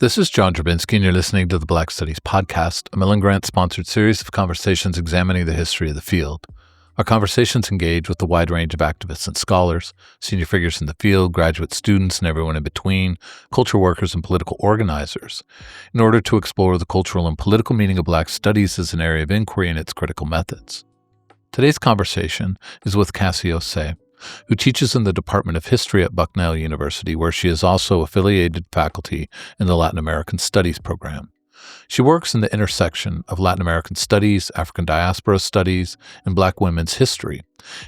This is John Drabinski, and you're listening to the Black Studies Podcast, a Millen Grant-sponsored series of conversations examining the history of the field. Our conversations engage with a wide range of activists and scholars, senior figures in the field, graduate students, and everyone in between, culture workers and political organizers, in order to explore the cultural and political meaning of Black studies as an area of inquiry and its critical methods. Today's conversation is with Cassie Osei, who teaches in the Department of History at Bucknell University, where she is also affiliated faculty in the Latin American Studies program. She works in the intersection of Latin American studies, African diaspora studies, and Black women's history,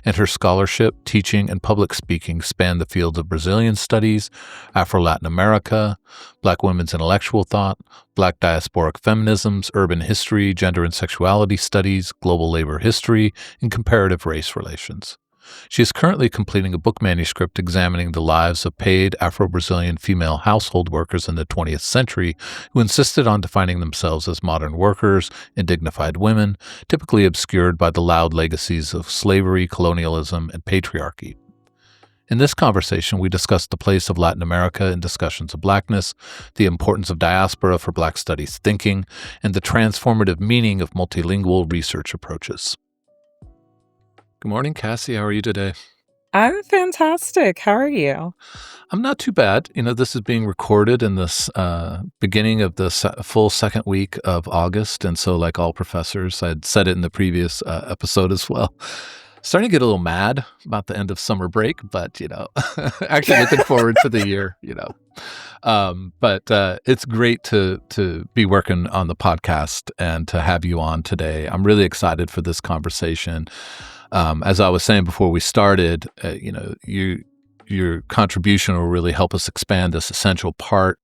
and her scholarship, teaching, and public speaking span the fields of Brazilian studies, Afro-Latin America, Black women's intellectual thought, Black diasporic feminisms, urban history, gender and sexuality studies, global labor history, and comparative race relations. She is currently completing a book manuscript examining the lives of paid Afro-Brazilian female household workers in the 20th century who insisted on defining themselves as modern workers and dignified women, typically obscured by the loud legacies of slavery, colonialism, and patriarchy. In this conversation, we discuss the place of Latin America in discussions of Blackness, the importance of diaspora for Black studies thinking, and the transformative meaning of multilingual research approaches. Good morning, Cassie. How are you today? I'm fantastic. How are you? I'm not too bad. This is being recorded in this beginning of the full second week of August. And so, like all professors, I'd said it in the previous episode as well, starting to get a little mad about the end of summer break, but, actually looking forward to the year, But it's great to be working on the podcast and to have you on today. I'm really excited for this conversation. As I was saying before we started, your contribution will really help us expand this essential part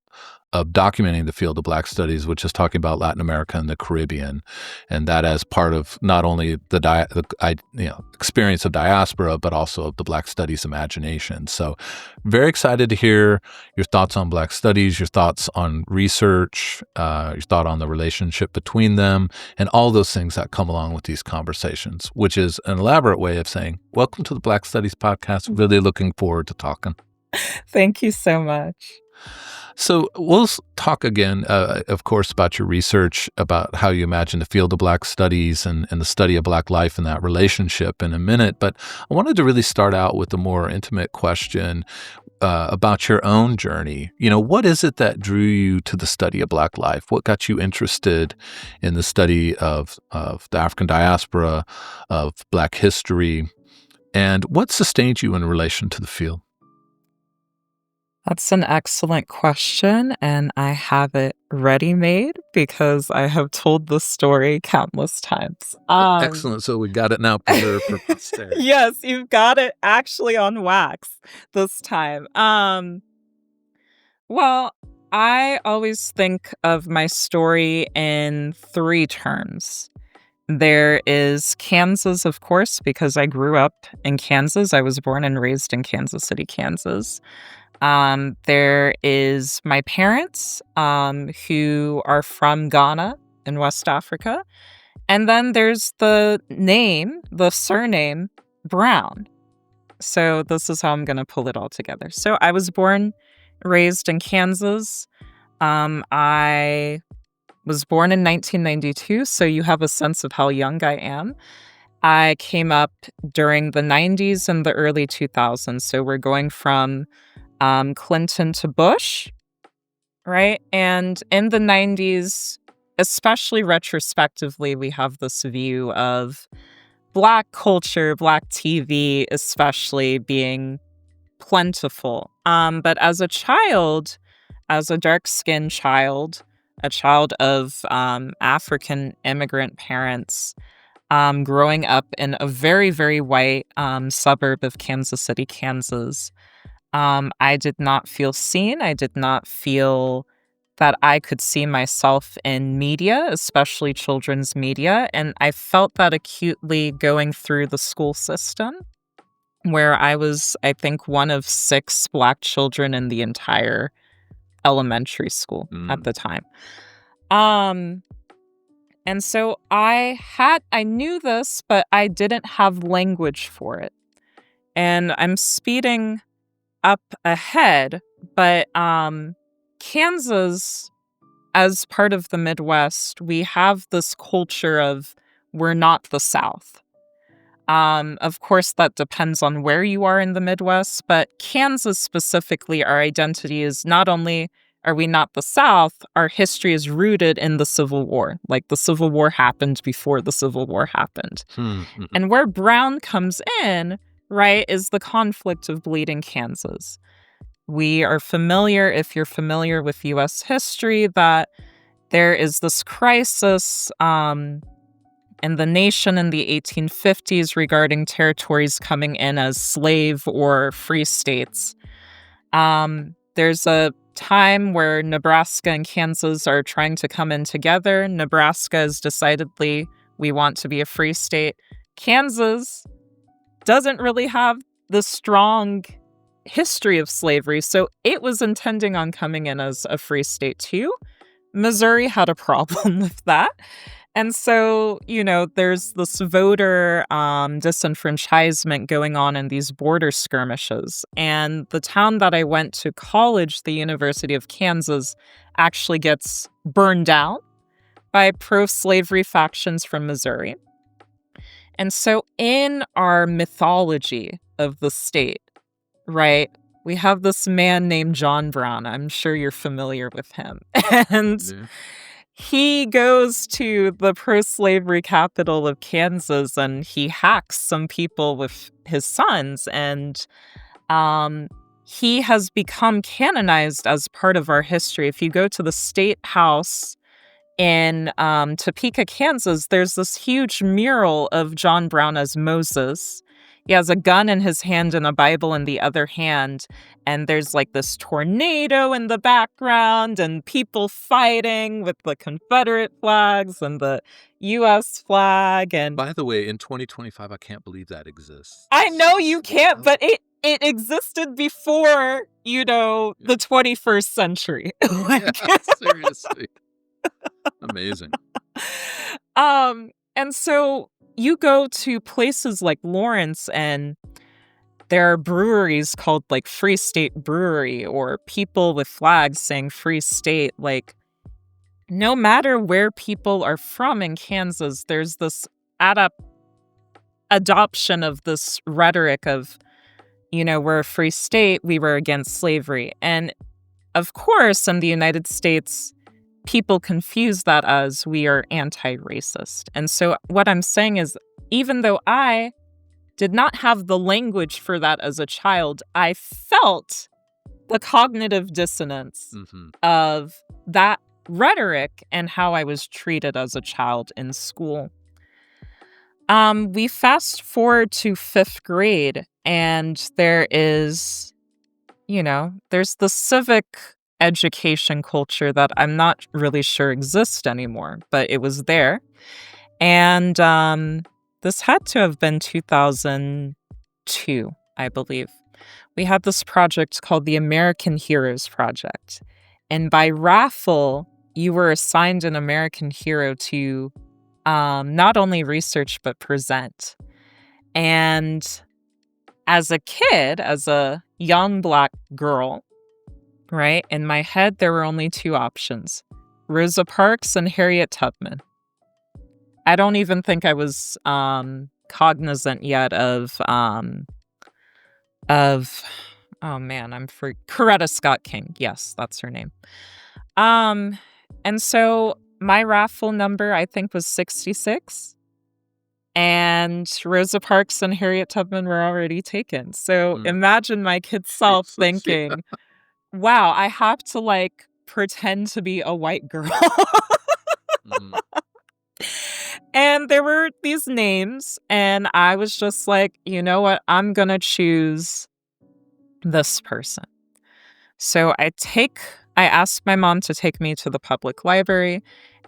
of documenting the field of Black studies, which is talking about Latin America and the Caribbean, and that as part of not only the experience of diaspora, but also of the Black studies imagination. So very excited to hear your thoughts on Black studies, your thoughts on research, your thought on the relationship between them, and all those things that come along with these conversations, which is an elaborate way of saying, welcome to the Black Studies Podcast. Really looking forward to talking. Thank you so much. So we'll talk again, of course, about your research, about how you imagine the field of Black studies and the study of Black life and that relationship in a minute. But I wanted to really start out with a more intimate question about your own journey. What is it that drew you to the study of Black life? What got you interested in the study of the African diaspora, of Black history, and what sustained you in relation to the field? That's an excellent question, and I have it ready-made because I have told the story countless times. Excellent. So we got it now preserved for posterity. Yes, you've got it actually on wax this time. Well, I always think of my story in three terms. There is Kansas, of course, because I grew up in Kansas. I was born and raised in Kansas City, Kansas. There is my parents, who are from Ghana in West Africa. And then there's the surname, Brown. So this is how I'm going to pull it all together. So I was born, raised in Kansas. I was born in 1992, so you have a sense of how young I am. I came up during the 90s and the early 2000s. So we're going from Clinton to Bush, right? And in the 90s, especially retrospectively, we have this view of Black culture, Black TV, especially being plentiful. But as a child, as a dark-skinned child, a child of African immigrant parents, growing up in a very, very white suburb of Kansas City, Kansas, I did not feel seen. I did not feel that I could see myself in media, especially children's media. And I felt that acutely going through the school system, where I was, I think, one of 6 Black children in the entire elementary school at the time. And so I knew this, but I didn't have language for it. And I'm speeding up ahead, but Kansas as part of the Midwest, we have this culture of we're not the South. Of course, that depends on where you are in the Midwest, but Kansas specifically, our identity is not only are we not the South, our history is rooted in the Civil War. Like the Civil War happened before the Civil War happened. Mm-hmm. And where Brown comes in, right, is the conflict of Bleeding Kansas. We are familiar, if you're familiar with U.S. history, that there is this crisis in the nation in the 1850s regarding territories coming in as slave or free states. There's a time where Nebraska and Kansas are trying to come in together. Nebraska is decidedly, we want to be a free state. Kansas doesn't really have the strong history of slavery, so it was intending on coming in as a free state too. Missouri had a problem with that. And so, there's this voter disenfranchisement going on in these border skirmishes. And the town that I went to college, the University of Kansas, actually gets burned down by pro-slavery factions from Missouri. And so in our mythology of the state, right, we have this man named John Brown. I'm sure you're familiar with him. And he goes to the pro-slavery capital of Kansas and he hacks some people with his sons. And he has become canonized as part of our history. If you go to the State House in Topeka, Kansas, there's this huge mural of John Brown as Moses. He has a gun in his hand and a Bible in the other hand. And there's like this tornado in the background and people fighting with the Confederate flags and the U.S. flag. And by the way, in 2025, I can't believe that exists. I know you can't, but it existed before, the 21st century. Yeah, seriously. Amazing. And so you go to places like Lawrence and there are breweries called like Free State Brewery or people with flags saying Free State. Like, no matter where people are from in Kansas, there's this adoption of this rhetoric of, we're a free state, we were against slavery. And of course, in the United States, people confuse that as we are anti-racist. And so what I'm saying is, even though I did not have the language for that as a child, I felt the cognitive dissonance of that rhetoric and how I was treated as a child in school. We fast forward to 5th grade, and there is, there's the civic education culture that I'm not really sure exists anymore, but it was there. And this had to have been 2002, I believe. We had this project called the American Heroes Project. And by raffle, you were assigned an American hero to not only research, but present. And as a kid, as a young Black girl, right, in my head, there were only 2 options: Rosa Parks and Harriet Tubman. I don't even think I was cognizant yet of Coretta Scott King. Yes, that's her name. And so my raffle number, I think, was 66. And Rosa Parks and Harriet Tubman were already taken. So imagine my kid self thinking, wow, I have to pretend to be a white girl. And there were these names, and I was just like, you know what? I'm going to choose this person. So I asked my mom to take me to the public library,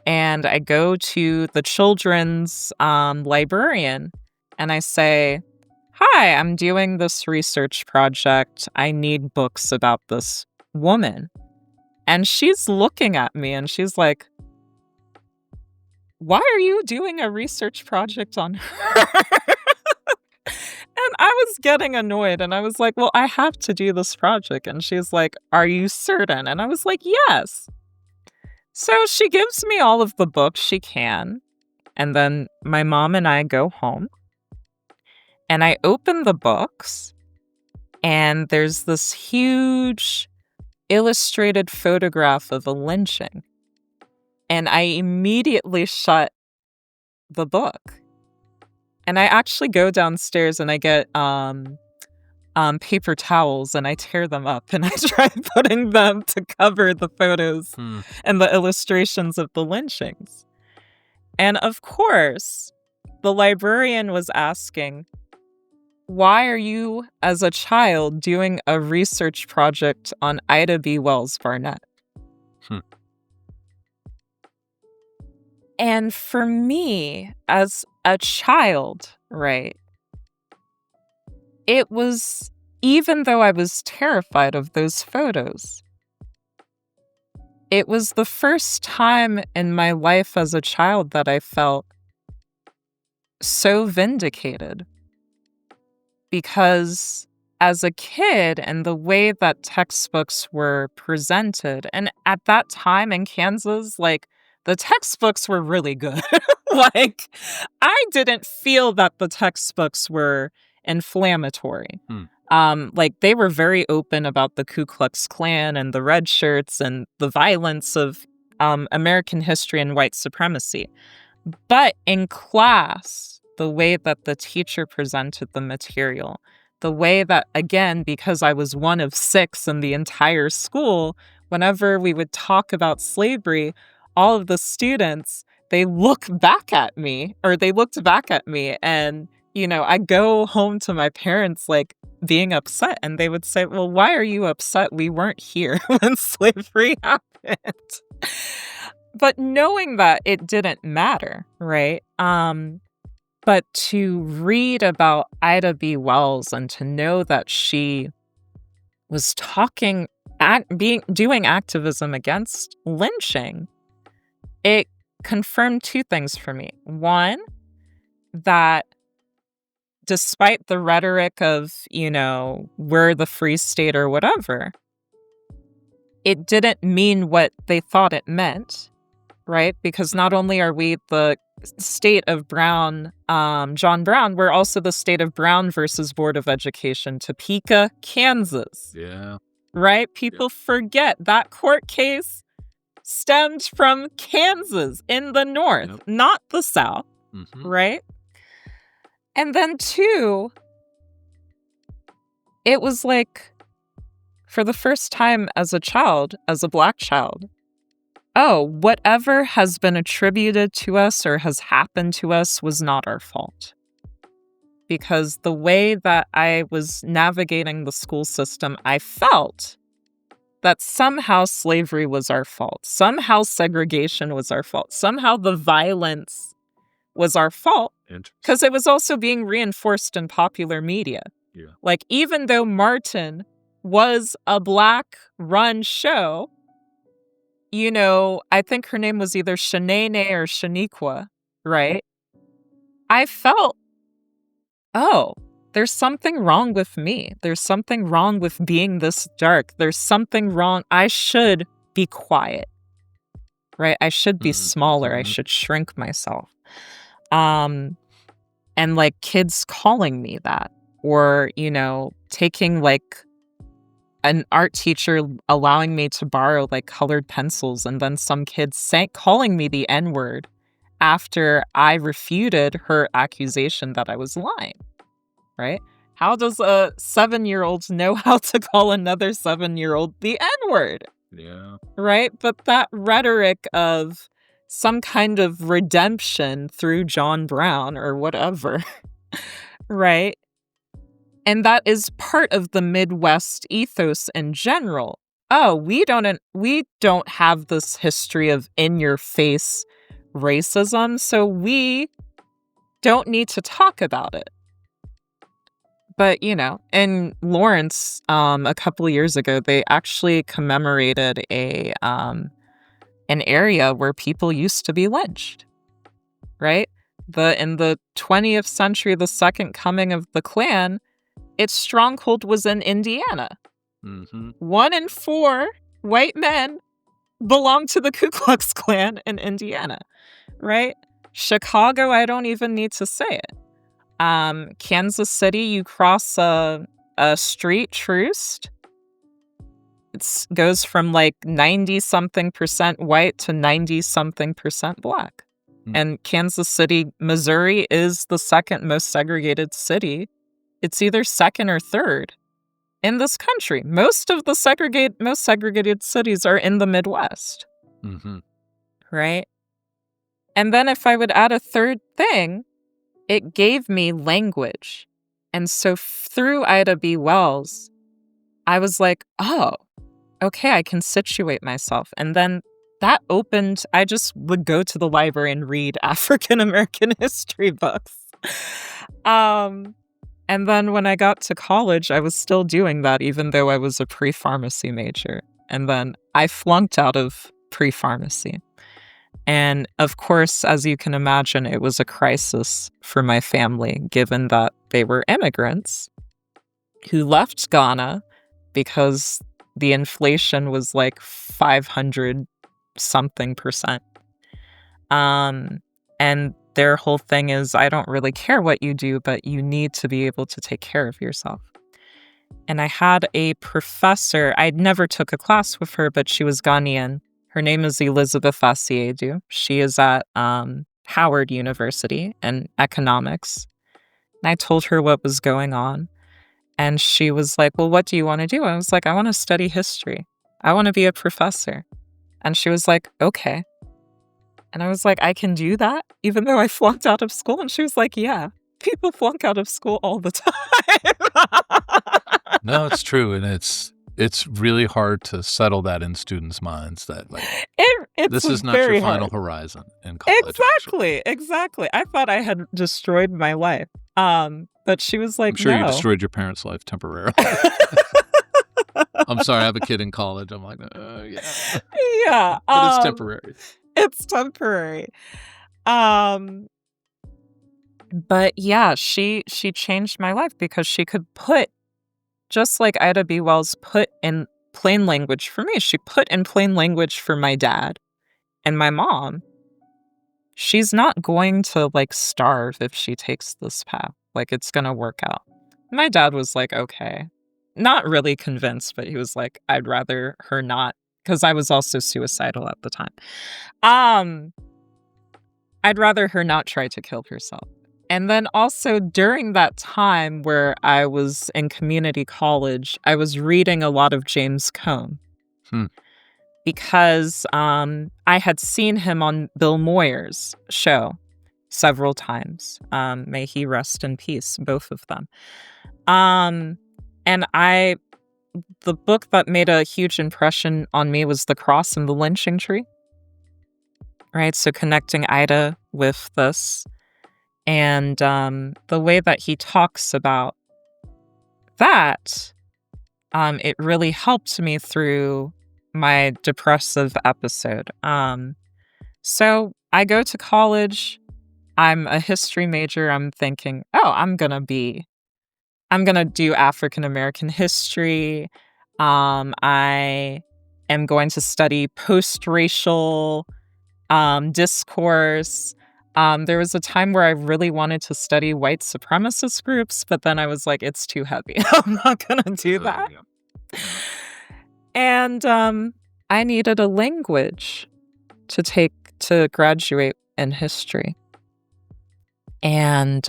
and I go to the children's librarian, and I say, hi, I'm doing this research project. I need books about this woman. And she's looking at me, and she's like, why are you doing a research project on her? And I was getting annoyed, and I was like, well, I have to do this project. And she's like, are you certain? And I was like, yes. So she gives me all of the books she can, and then my mom and I go home, and I open the books, and there's this huge illustrated photograph of a lynching, and I immediately shut the book. And I actually go downstairs and I get paper towels and I tear them up and I try putting them to cover the photos and the illustrations of the lynchings. And of course, the librarian was asking, why are you, as a child, doing a research project on Ida B. Wells Barnett? And for me, as a child, right, it was, even though I was terrified of those photos, it was the first time in my life as a child that I felt so vindicated. Because as a kid, and the way that textbooks were presented, and at that time in Kansas, like, the textbooks were really good. Like, I didn't feel that the textbooks were inflammatory. Like, they were very open about the Ku Klux Klan and the red shirts and the violence of American history and white supremacy. But in class, the way that the teacher presented the material, the way that, again, because I was one of 6 in the entire school, whenever we would talk about slavery, all of the students, they looked back at me, and, you know, I go home to my parents, like, being upset, and they would say, well, why are you upset? We weren't here when slavery happened. But knowing that it didn't matter, right? But to read about Ida B. Wells and to know that she was doing activism against lynching, it confirmed 2 things for me. One, that despite the rhetoric of, you know, we're the free state or whatever, it didn't mean what they thought it meant, right? Because not only are we the state of Brown, John Brown, we're also the state of Brown versus Board of Education, Topeka, Kansas. Yeah. Right? People forget that court case stemmed from Kansas in the north, not the south, right? And then 2, it was like, for the first time as a child, as a Black child, oh, whatever has been attributed to us or has happened to us was not our fault. Because the way that I was navigating the school system, I felt that somehow slavery was our fault. Somehow segregation was our fault. Somehow the violence was our fault. Because it was also being reinforced in popular media. Yeah. Like, even though Martin was a Black-run show, you know, I think her name was either Shanae or Shaniqua, right? I felt, oh, there's something wrong with me. There's something wrong with being this dark. There's something wrong. I should be quiet, right? I should be smaller. I should shrink myself. And like kids calling me that, or, you know, taking like an art teacher allowing me to borrow like colored pencils, and then some kids calling me the N-word after I refuted her accusation that I was lying, right? How does a 7-year-old know how to call another 7-year-old the N-word? Yeah. Right? But that rhetoric of some kind of redemption through John Brown or whatever, right? And that is part of the Midwest ethos in general. Oh, we don't have this history of in-your-face racism, so we don't need to talk about it. But, you know, in Lawrence, a couple of years ago, they actually commemorated an area where people used to be lynched, right? In the 20th century, the second coming of the Klan, its stronghold was in Indiana. 1 in 4 white men belonged to the Ku Klux Klan in Indiana, right? Chicago, I don't even need to say it. Kansas City, you cross a street, Troost. It goes from like 90-something% white to 90-something% black. And Kansas City, Missouri is the second most segregated city. It's either second or third in this country. Most of the most segregated cities are in the Midwest. Mm-hmm. Right? And then if I would add a third thing, it gave me language. And so through Ida B. Wells, I was like, oh, okay, I can situate myself. And then that opened, I just would go to the library and read African American history books. And then when I got to college, I was still doing that, even though I was a pre-pharmacy major. And then I flunked out of pre-pharmacy. And of course, as you can imagine, it was a crisis for my family, given that they were immigrants who left Ghana because the inflation was like 500-something%. And their whole thing is, I don't really care what you do, but you need to be able to take care of yourself. And I had a professor, I never took a class with her, but she was Ghanaian. Her name is Elizabeth Asiedu. She is at Howard University in economics. And I told her what was going on. And she was like, well, what do you want to do? I was like, I want to study history. I want to be a professor. And she was like, okay. And I was like, I can do that, even though I flunked out of school? And she was like, yeah, people flunk out of school all the time. No, it's true. And it's really hard to settle that in students' minds that like this is not your final horizon in college. Exactly. I thought I had destroyed my life. But she was like, I'm sure no. You destroyed your parents' life temporarily. I'm sorry, I have a kid in college. I'm like, yeah. Yeah. But it's temporary. It's temporary. But yeah, she changed my life because she could put, just like Ida B. Wells put in plain language for me, she put in plain language for my dad and my mom. She's not going to like starve if she takes this path. Like, it's going to work out. My dad was like, okay. Not really convinced, but he was like, I'd rather her not, because I was also suicidal at the time. I'd rather her not try to kill herself. And then also during that time where I was in community college, I was reading a lot of James Cone. Because I had seen him on Bill Moyer's show several times. May he rest in peace, both of them. And the book that made a huge impression on me was The Cross and the Lynching Tree. Right? So connecting Ida with this. And the way that he talks about that, it really helped me through my depressive episode. So I go to college. I'm a history major. I'm thinking, oh, I'm going to do African American history. I am going to study post-racial discourse. There was a time where I really wanted to study white supremacist groups, but then I was like, it's too heavy. I'm not going to do that. And I needed a language to graduate in history. And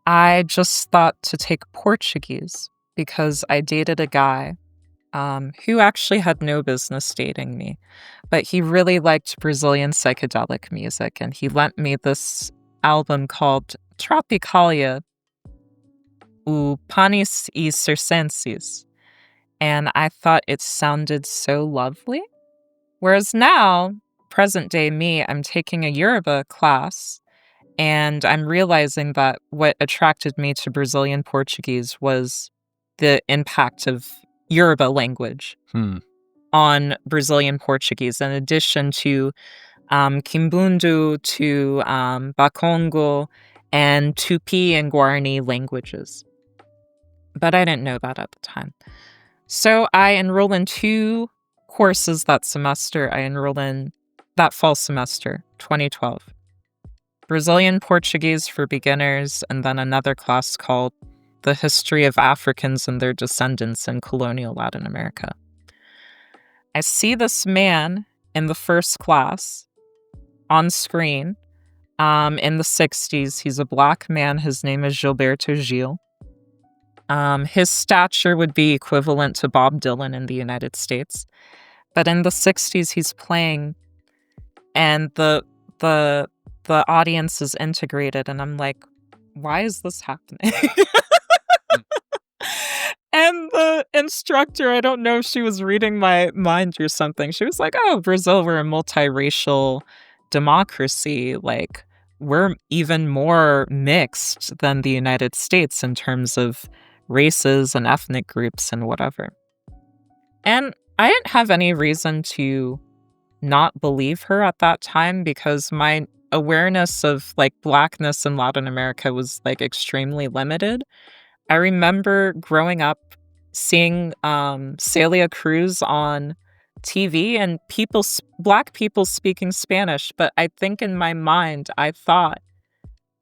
I just thought to take Portuguese because I dated a guy who actually had no business dating me, but he really liked Brazilian psychedelic music, and he lent me this album called Tropicalia, o Panis e Circenses, and I thought it sounded so lovely. Whereas now, present day me, I'm taking a Yoruba class, and I'm realizing that what attracted me to Brazilian Portuguese was the impact of Yoruba language on Brazilian Portuguese, in addition to Kimbundu, to Bakongo, and Tupi and Guarani languages. But I didn't know that at the time. So I enrolled in 2 courses that semester. I enrolled in that fall semester, 2012. Brazilian Portuguese for beginners, and then another class called The History of Africans and Their Descendants in Colonial Latin America. I see this man in the first class on screen in the 60s. He's a Black man. His name is Gilberto Gil. His stature would be equivalent to Bob Dylan in the United States. But in the 60s, he's playing, and the audience is integrated, and I'm like, why is this happening? And the instructor, I don't know if she was reading my mind or something. She was like, oh, Brazil, we're a multiracial democracy. Like, we're even more mixed than the United States in terms of races and ethnic groups and whatever. And I didn't have any reason to not believe her at that time because my awareness of like Blackness in Latin America was like extremely limited. I remember growing up seeing Celia Cruz on TV and Black people speaking Spanish, but I think in my mind I thought,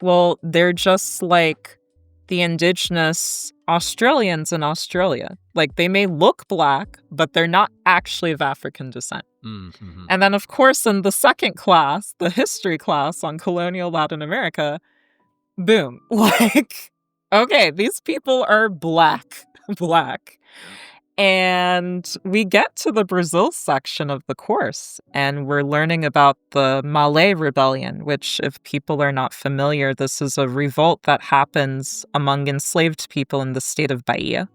well, they're just like the indigenous Australians in Australia. Like, they may look Black, but they're not actually of African descent. Mm-hmm. And then, of course, in the second class, the history class on colonial Latin America, boom, like, okay, these people are Black. And we get to the Brazil section of the course, and we're learning about the Malay Rebellion, which, if people are not familiar, this is a revolt that happens among enslaved people in the state of Bahia.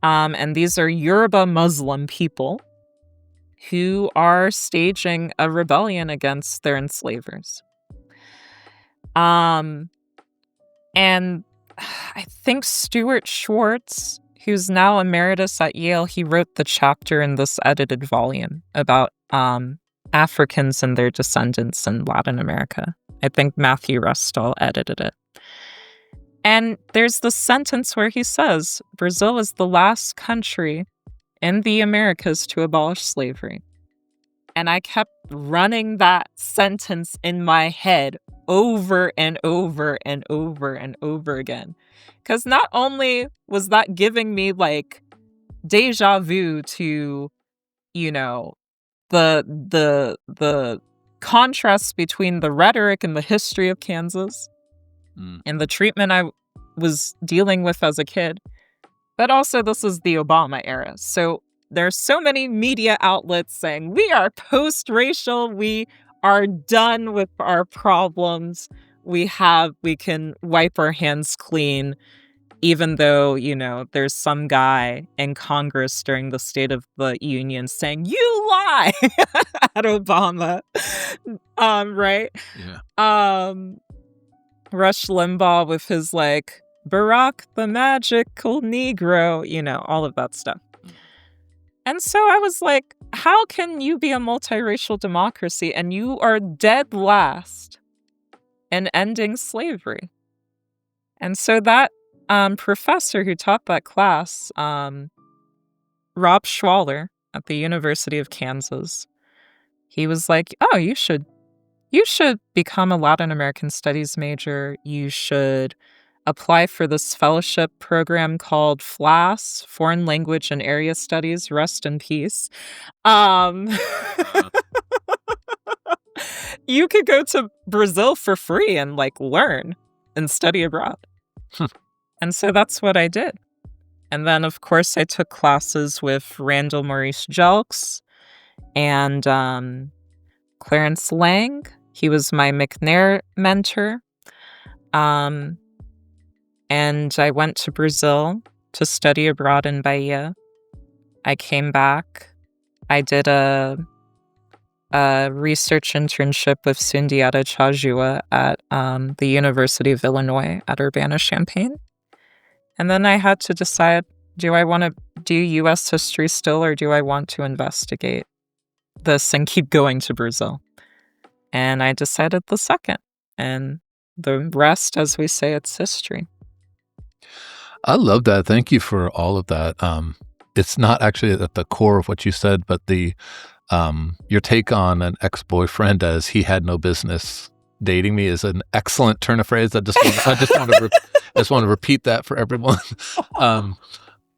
And these are Yoruba Muslim people who are staging a rebellion against their enslavers. And I think Stuart Schwartz, who's now emeritus at Yale, he wrote the chapter in this edited volume about Africans and their descendants in Latin America. I think Matthew Restall edited it. And there's this sentence where he says, Brazil is the last country in the Americas to abolish slavery. And I kept running that sentence in my head over and over and over and over again. Because not only was that giving me like deja vu to, you know, the contrast between the rhetoric and the history of Kansas and the treatment I was dealing with as a kid, but also this is the Obama era. So there's so many media outlets saying we are post-racial, we are done with our problems, we can wipe our hands clean, even though, you know, there's some guy in Congress during the State of the Union saying, you lie at Obama. Right? Yeah. Rush Limbaugh with his like, Barack the magical Negro, you know, all of that stuff. And so I was like, how can you be a multiracial democracy and you are dead last in ending slavery? And so that professor who taught that class, Rob Schwaller at the University of Kansas, he was like, oh, you should become a Latin American studies major. You should apply for this fellowship program called FLAS, Foreign Language and Area Studies, rest in peace. You could go to Brazil for free and like learn and study abroad. And so that's what I did. And then, of course, I took classes with Randall Maurice Jelks and Clarence Lang. He was my McNair mentor. And I went to Brazil to study abroad in Bahia. I came back. I did a research internship with Sundiata Chajua at the University of Illinois at Urbana Champaign. And then I had to decide, do I want to do U.S. history still, or do I want to investigate this and keep going to Brazil? And I decided the second. And the rest, as we say, it's history. I love that. Thank you for all of that. it's not actually at the core of what you said, but your take on an ex-boyfriend as he had no business dating me is an excellent turn of phrase. I just want to repeat that for everyone.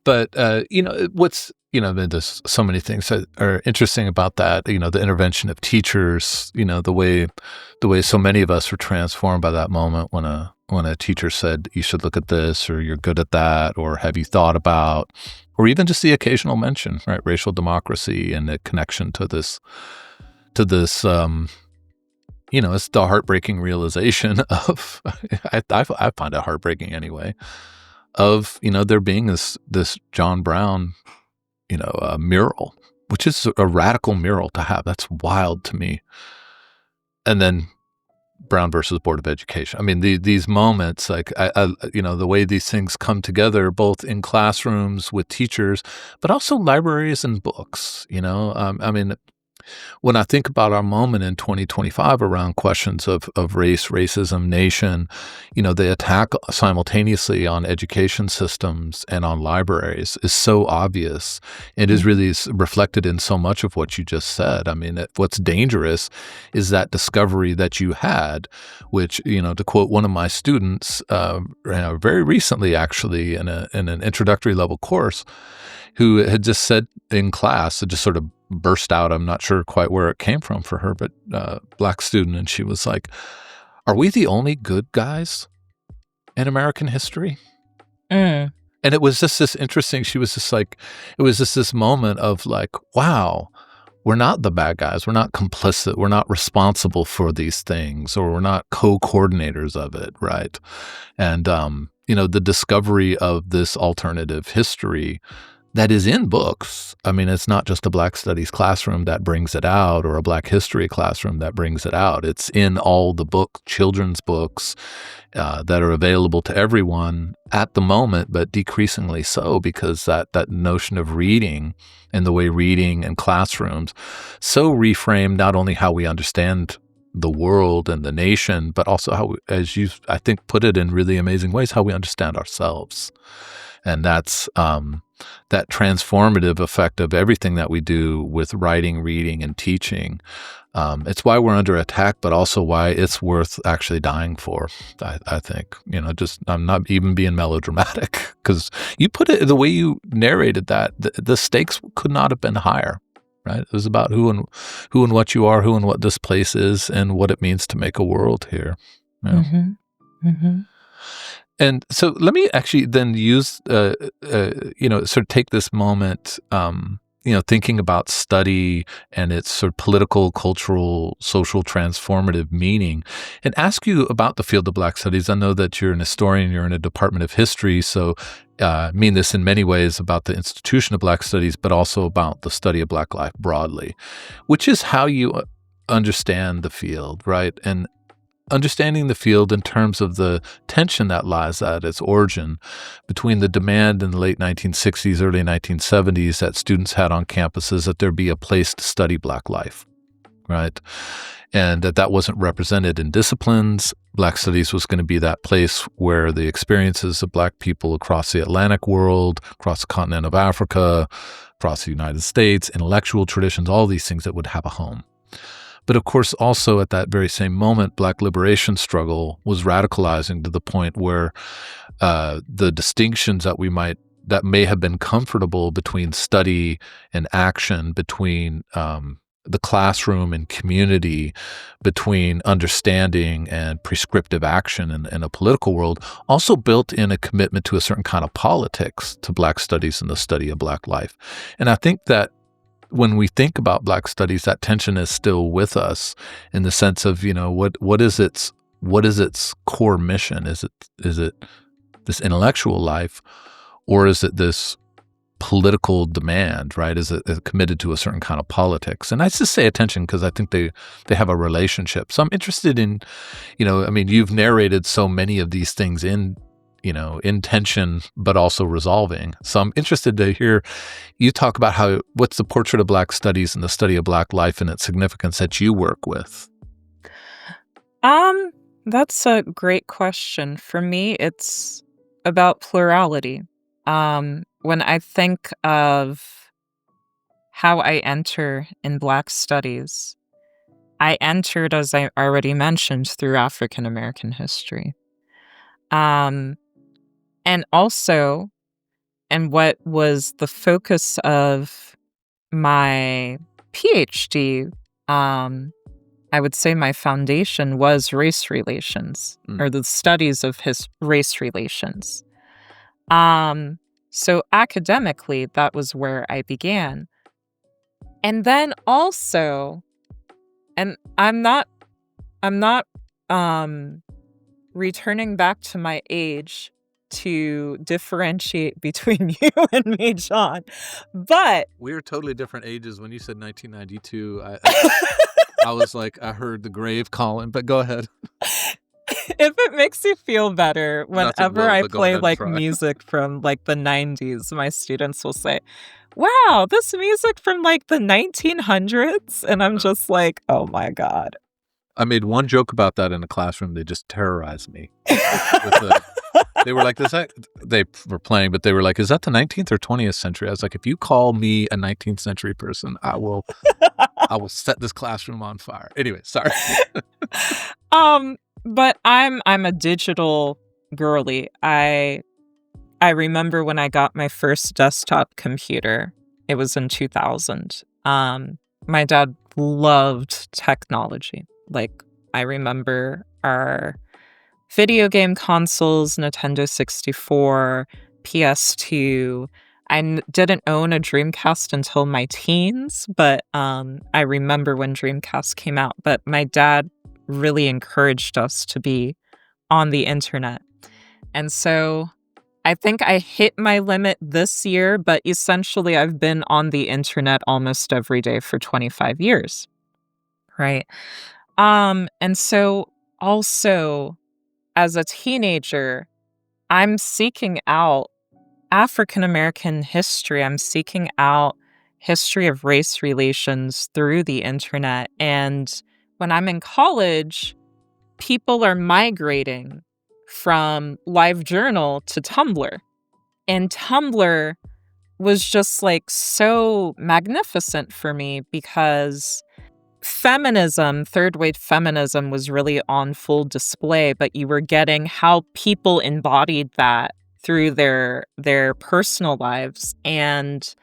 But there's so many things that are interesting about that. The intervention of teachers. The way so many of us were transformed by that moment when a teacher said, "You should look at this," or "You're good at that," or "Have you thought about," or even just the occasional mention, right? Racial democracy and the connection to this. It's the heartbreaking realization of, I find it heartbreaking anyway, of, there being this John Brown, mural, which is a radical mural to have. That's wild to me. And then Brown versus Board of Education. I mean, these moments, like, the way these things come together, both in classrooms with teachers, but also libraries and books, when I think about our moment in 2025 around questions of race, racism, nation, the attack simultaneously on education systems and on libraries is so obvious. It is really reflected in so much of what you just said. I mean, what's dangerous is that discovery that you had, which, to quote one of my students very recently, actually, in an introductory level course, who had just said in class, it just sort of burst out. I'm not sure quite where it came from for her, but Black student. And she was like, "Are we the only good guys in American history?" And it was just this interesting, she was just like, it was just this moment of like, wow, we're not the bad guys. We're not complicit. We're not responsible for these things, or we're not co-coordinators of it, right? And, the discovery of this alternative history that is in books. I mean, it's not just a Black Studies classroom that brings it out, or a Black History classroom that brings it out. It's in all the children's books that are available to everyone at the moment, but decreasingly so, because that notion of reading and the way reading and classrooms so reframe not only how we understand the world and the nation, but also how, as you, I think, put it in really amazing ways, how we understand ourselves. And that's that transformative effect of everything that we do with writing, reading, and teaching. It's why we're under attack, but also why it's worth actually dying for, I think. I'm not even being melodramatic, because you put it the way you narrated that, the stakes could not have been higher, right? It was about who and what you are, who and what this place is, and what it means to make a world here. And so let me actually then use, sort of take this moment, thinking about study and its sort of political, cultural, social transformative meaning, and ask you about the field of Black Studies. I know that you're an historian, you're in a department of history, so I mean this in many ways about the institution of Black Studies, but also about the study of Black life broadly, which is how you understand the field, right? And understanding the field in terms of the tension that lies at its origin between the demand in the late 1960s, early 1970s that students had on campuses that there be a place to study Black life, right? And that wasn't represented in disciplines. Black Studies was going to be that place where the experiences of Black people across the Atlantic world, across the continent of Africa, across the United States, intellectual traditions, all these things that would have a home. But of course, also at that very same moment, Black liberation struggle was radicalizing to the point where the distinctions that may have been comfortable between study and action, between the classroom and community, between understanding and prescriptive action in a political world, also built in a commitment to a certain kind of politics to Black Studies and the study of Black life. And I think that when we think about Black Studies, that tension is still with us in the sense of, what is its core mission? Is it this intellectual life, or is it this political demand, right? Is it committed to a certain kind of politics? And I just say attention because I think they have a relationship. So I'm interested in, you've narrated so many of these things in tension, but also resolving. So I'm interested to hear you talk about what's the portrait of Black Studies and the study of Black life and its significance that you work with. That's a great question. For me, it's about plurality. When I think of how I enter in Black studies, I entered, as I already mentioned, through African American history. Um, and also, and what was the focus of my PhD, um, I would say my foundation was race relations, or the studies of his race relations. So academically, that was where I began. And then also, and I'm not returning back to my age to differentiate between you and me, John. But We were totally different ages. When you said 1992, I was like, I heard the grave calling, but go ahead. if it makes you feel better, Nothing whenever will, I but go play ahead and like try. music from like the 90s, my students will say, "Wow, this music from like the 1900s?" And I'm just like, "Oh my God." I made one joke about that in the classroom. They just terrorized me. They were like, they were playing, but they were like, is that the 19th or 20th century? I was like, if you call me a 19th century person, I will set this classroom on fire. Anyway, sorry. But I'm a digital girly. I remember when I got my first desktop computer. It was in 2000. My dad loved technology. Like, I remember our video game consoles, Nintendo 64, PS2. Didn't own a Dreamcast until my teens, but I remember when Dreamcast came out. But my dad really encouraged us to be on the internet. And so I think I hit my limit this year, but essentially I've been on the internet almost every day for 25 years. Right. And so also as a teenager, I'm seeking out African American history. I'm seeking out history of race relations through the internet. And when I'm in college, people are migrating from LiveJournal to Tumblr. And Tumblr was just like so magnificent for me because feminism, third wave feminism, was really on full display, but you were getting how people embodied that through their personal lives. And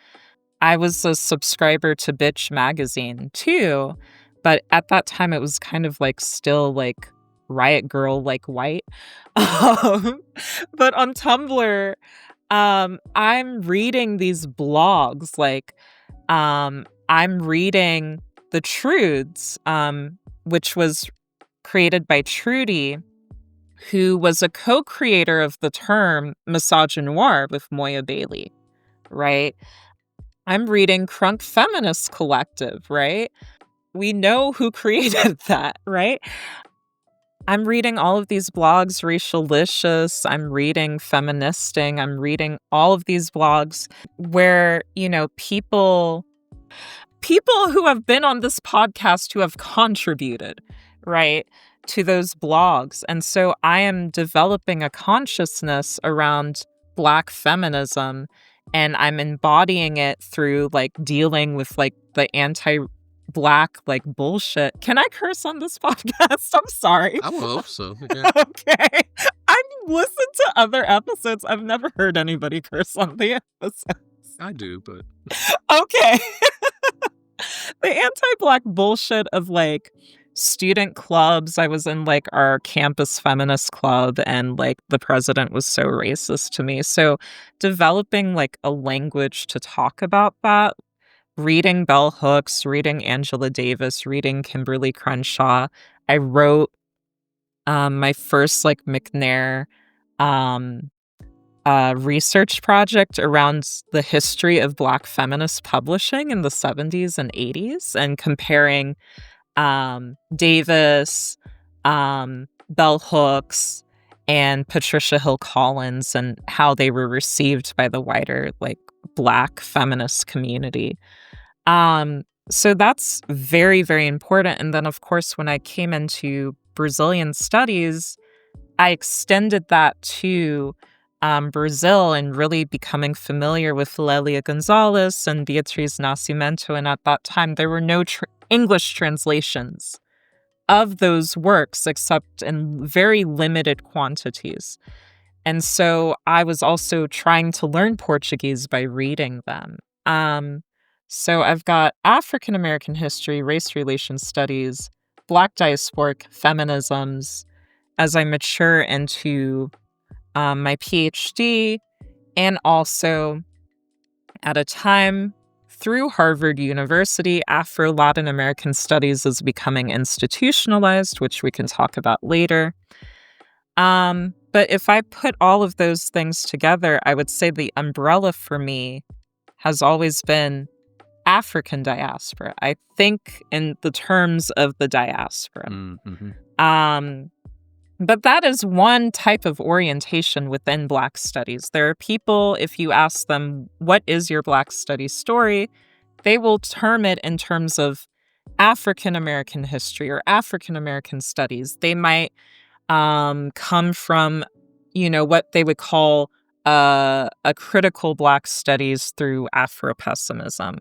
I was a subscriber to Bitch magazine too, but at that time it was kind of like still like Riot Girl like white. Um, but on Tumblr, I'm reading these blogs like I'm reading The Truths, which was created by Trudy, who was a co-creator of the term misogynoir with Moya Bailey, right? I'm reading Crunk Feminist Collective, right? We know who created that, right? I'm reading all of these blogs, Racialicious, I'm reading Feministing, I'm reading all of these blogs where, people who have been on this podcast who have contributed, right, to those blogs. And so I am developing a consciousness around Black feminism, and I'm embodying it through like dealing with like the anti-Black like bullshit. Can I curse on this podcast? I'm sorry. I would hope so. Yeah. Okay. I've listened to other episodes. I've never heard anybody curse on the episodes. I do, but Okay. The anti-Black bullshit of like student clubs. I was in like our campus feminist club, and like the president was so racist to me. So developing like a language to talk about that, reading Bell Hooks, reading Angela Davis, reading Kimberly Crenshaw. I wrote my first like McNair research project around the history of Black feminist publishing in the 70s and 80s, and comparing Davis, Bell Hooks, and Patricia Hill Collins, and how they were received by the wider like Black feminist community. So that's very, very important. And then, of course, when I came into Brazilian studies, I extended that to Brazil and really becoming familiar with Lélia Gonzalez and Beatriz Nascimento. And at that time, there were no English translations of those works except in very limited quantities. And so I was also trying to learn Portuguese by reading them. So I've got African American history, race relations studies, Black diasporic feminisms as I mature into my PhD, and also at a time through Harvard University, Afro-Latin American studies is becoming institutionalized, which we can talk about later. But if I put all of those things together, I would say the umbrella for me has always been African diaspora. I think in the terms of the diaspora. Mm-hmm. But that is one type of orientation within Black studies. There are people, if you ask them, what is your Black studies story? They will term it in terms of African American history or African American studies. They might come from, what they would call a critical Black studies through Afro-pessimism.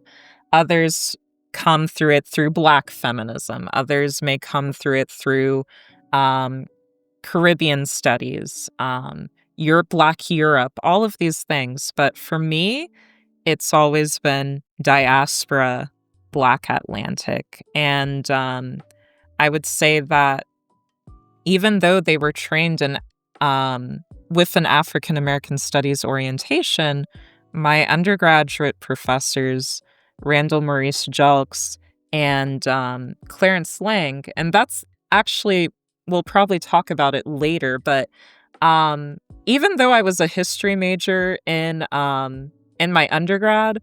Others come through it through Black feminism. Others may come through it through Caribbean studies, your Black Europe, all of these things. But for me, it's always been diaspora, Black Atlantic. And I would say that even though they were trained in with an African American studies orientation, my undergraduate professors, Randall Maurice Jelks and Clarence Lang, and that's actually, we'll probably talk about it later, but even though I was a history major in my undergrad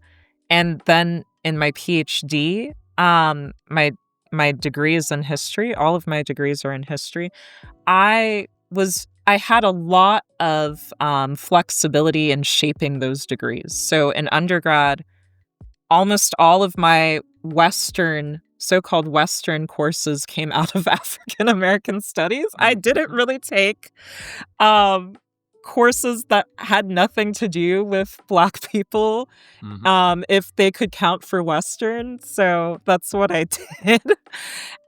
and then in my PhD, my degree is in history. All of my degrees are in history. I had a lot of flexibility in shaping those degrees. So in undergrad, almost all of my so-called Western courses came out of African American studies. I didn't really take courses that had nothing to do with Black people, if they could count for Western. So that's what I did.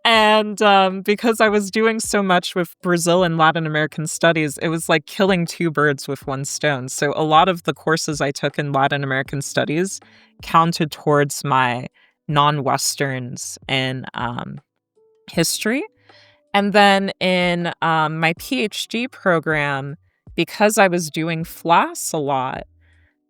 And because I was doing so much with Brazil and Latin American studies, it was like killing two birds with one stone. So a lot of the courses I took in Latin American studies counted towards my non-Westerns in history. And then in my PhD program, because I was doing FLAS a lot,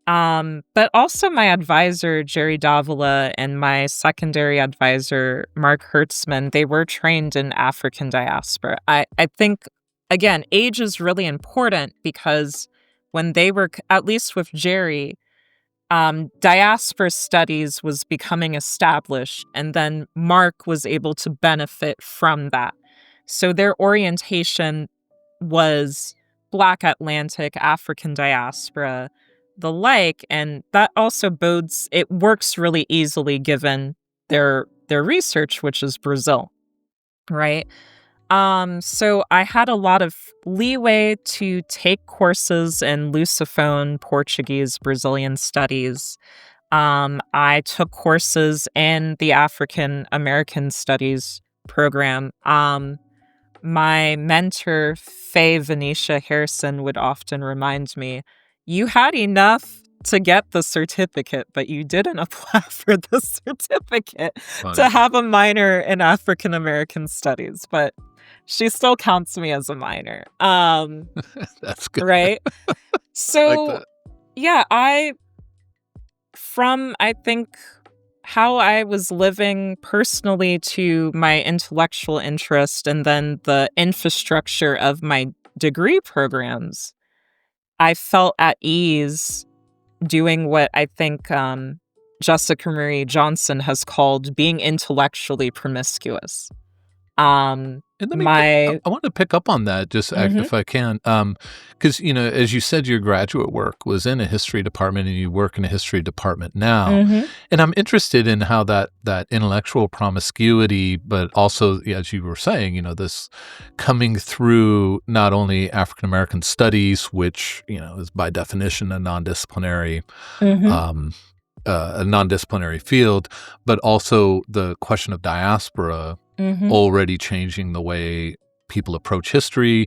but also my advisor, Jerry Davila, and my secondary advisor, Mark Hertzman, they were trained in African diaspora. I think, again, age is really important because when they were, at least with Jerry, diaspora studies was becoming established, and then Mark was able to benefit from that. So their orientation was Black Atlantic, African diaspora, the like, and that also it works really easily given their research, which is Brazil, right? So I had a lot of leeway to take courses in Lusophone, Portuguese, Brazilian studies. I took courses in the African American Studies program. My mentor, Faye Venetia Harrison, would often remind me, you had enough to get the certificate, but you didn't apply for the certificate to have a minor in African American Studies. But she still counts me as a minor. That's good. Right? So, like that. Yeah, I think how I was living personally to my intellectual interest and then the infrastructure of my degree programs, I felt at ease doing what I think Jessica Marie Johnson has called being intellectually promiscuous. And My I want to pick up on that just Mhm. if I can, because as you said, your graduate work was in a history department, and you work in a history department now. Mhm. And I'm interested in how that intellectual promiscuity, but also, yeah, as you were saying, this coming through not only African American studies, which is by definition Mhm. um, a non-disciplinary field, but also the question of diaspora Mhm. already changing the way people approach history.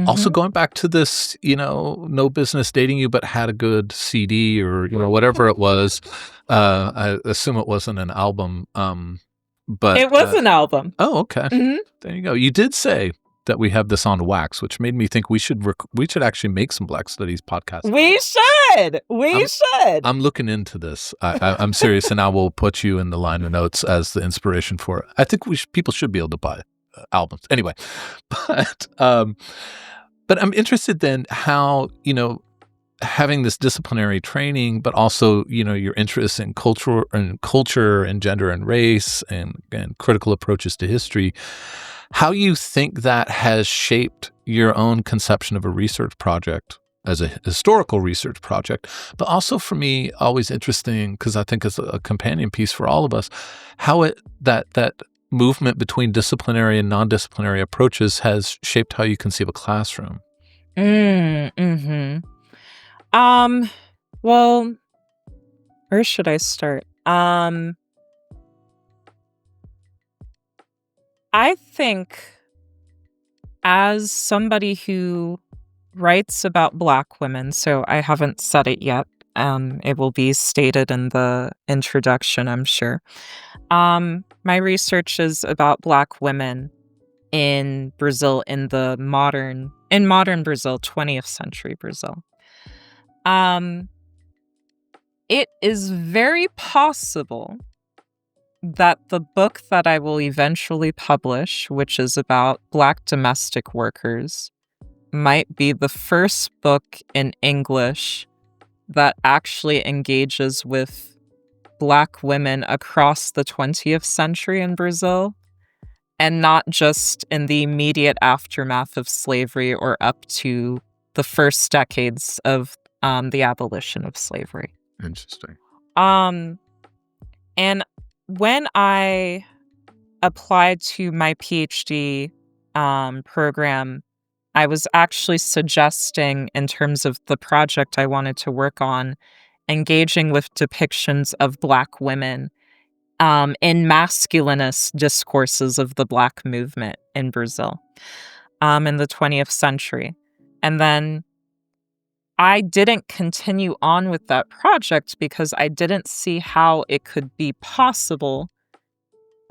Also Mhm. going back to this, no business dating you, but had a good CD or, whatever it was. I assume it wasn't an album. But It was an album. oh, okay. Mhm. There you go. You did say that we have this on wax, which made me think we should actually make some Black Studies podcasts. We should. We should. I'm looking into this. I'm serious, and I will put you in the liner notes as the inspiration for it. I think people should be able to buy albums anyway. But but I'm interested then how having this disciplinary training, but also your interest in culture and gender and race and critical approaches to history. How you think that has shaped your own conception of a research project as a historical research project, but also for me, always interesting because I think it's a companion piece for all of us, how that movement between disciplinary and non-disciplinary approaches has shaped how you conceive a classroom. Mhm. Um, well, where should I start? I think as somebody who writes about Black women, so I haven't said it yet. It will be stated in the introduction, I'm sure. My research is about Black women in Brazil in modern Brazil, 20th century Brazil. Um, it is very possible that the book that I will eventually publish, which is about Black domestic workers, might be the first book in English that actually engages with Black women across the 20th century in Brazil, and not just in the immediate aftermath of slavery or up to the first decades of the abolition of slavery. Interesting. And when I applied to my PhD program, I was actually suggesting, in terms of the project I wanted to work on, engaging with depictions of Black women in masculinist discourses of the Black movement in Brazil in the 20th century. And then I didn't continue on with that project because I didn't see how it could be possible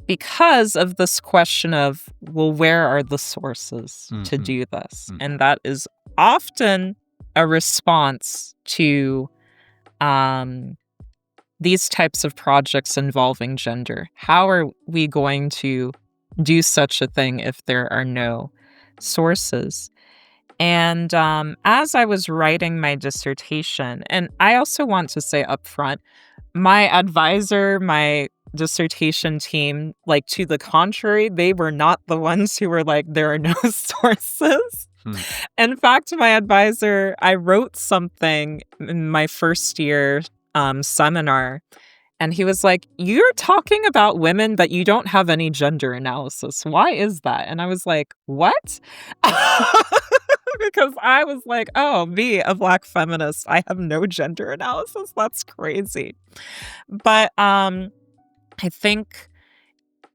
because of this question of, well, where are the sources to do this? And that is often a response to these types of projects involving gender. How are we going to do such a thing if there are no sources? And as I was writing my dissertation, and I also want to say up front, my advisor, my dissertation team, like, to the contrary, they were not the ones who were like, there are no sources. In fact, my advisor, I wrote something in my first year seminar, and he was like, "You're talking about women, but you don't have any gender analysis. Why is that?" And I was like, "What?" Because I was like, "Oh, me, a Black feminist, I have no gender analysis? That's crazy." But I think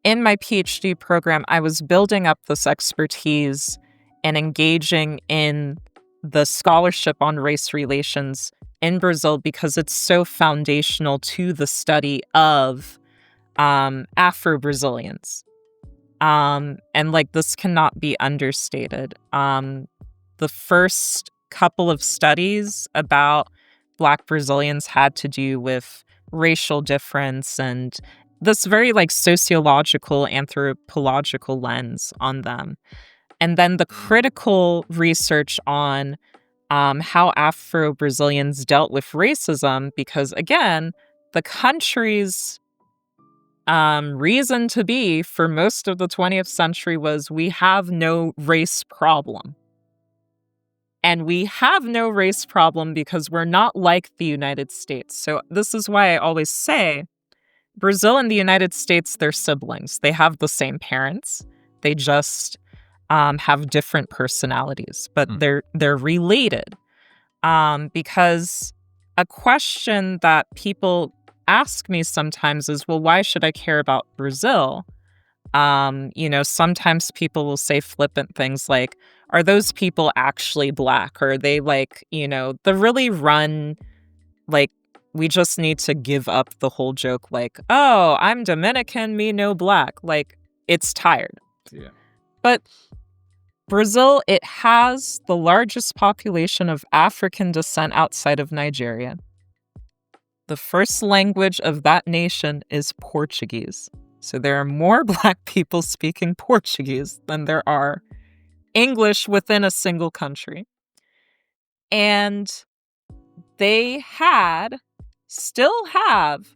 in my PhD program, I was building up this expertise and engaging in the scholarship on race relations in Brazil because it's so foundational to the study of Afro-Brazilians. And like, this cannot be understated. The first couple of studies about Black Brazilians had to do with racial difference and this very like sociological, anthropological lens on them. And then the critical research on how Afro-Brazilians dealt with racism, because again, the countries reason to be for most of the 20th century was we have no race problem. And we have no race problem because we're not like the United States. So this is why I always say Brazil and the United States, they're siblings. They have the same parents. They just have different personalities, but they're related. Because a question that people ask me sometimes is, well, why should I care about Brazil? Sometimes people will say flippant things like, are those people actually black? Or are they the really run, we just need to give up the whole joke, oh, I'm Dominican, me no black. It's tired. Yeah. But Brazil, it has the largest population of African descent outside of Nigeria. The first language of that nation is Portuguese. So there are more Black people speaking Portuguese than there are English within a single country. And they still have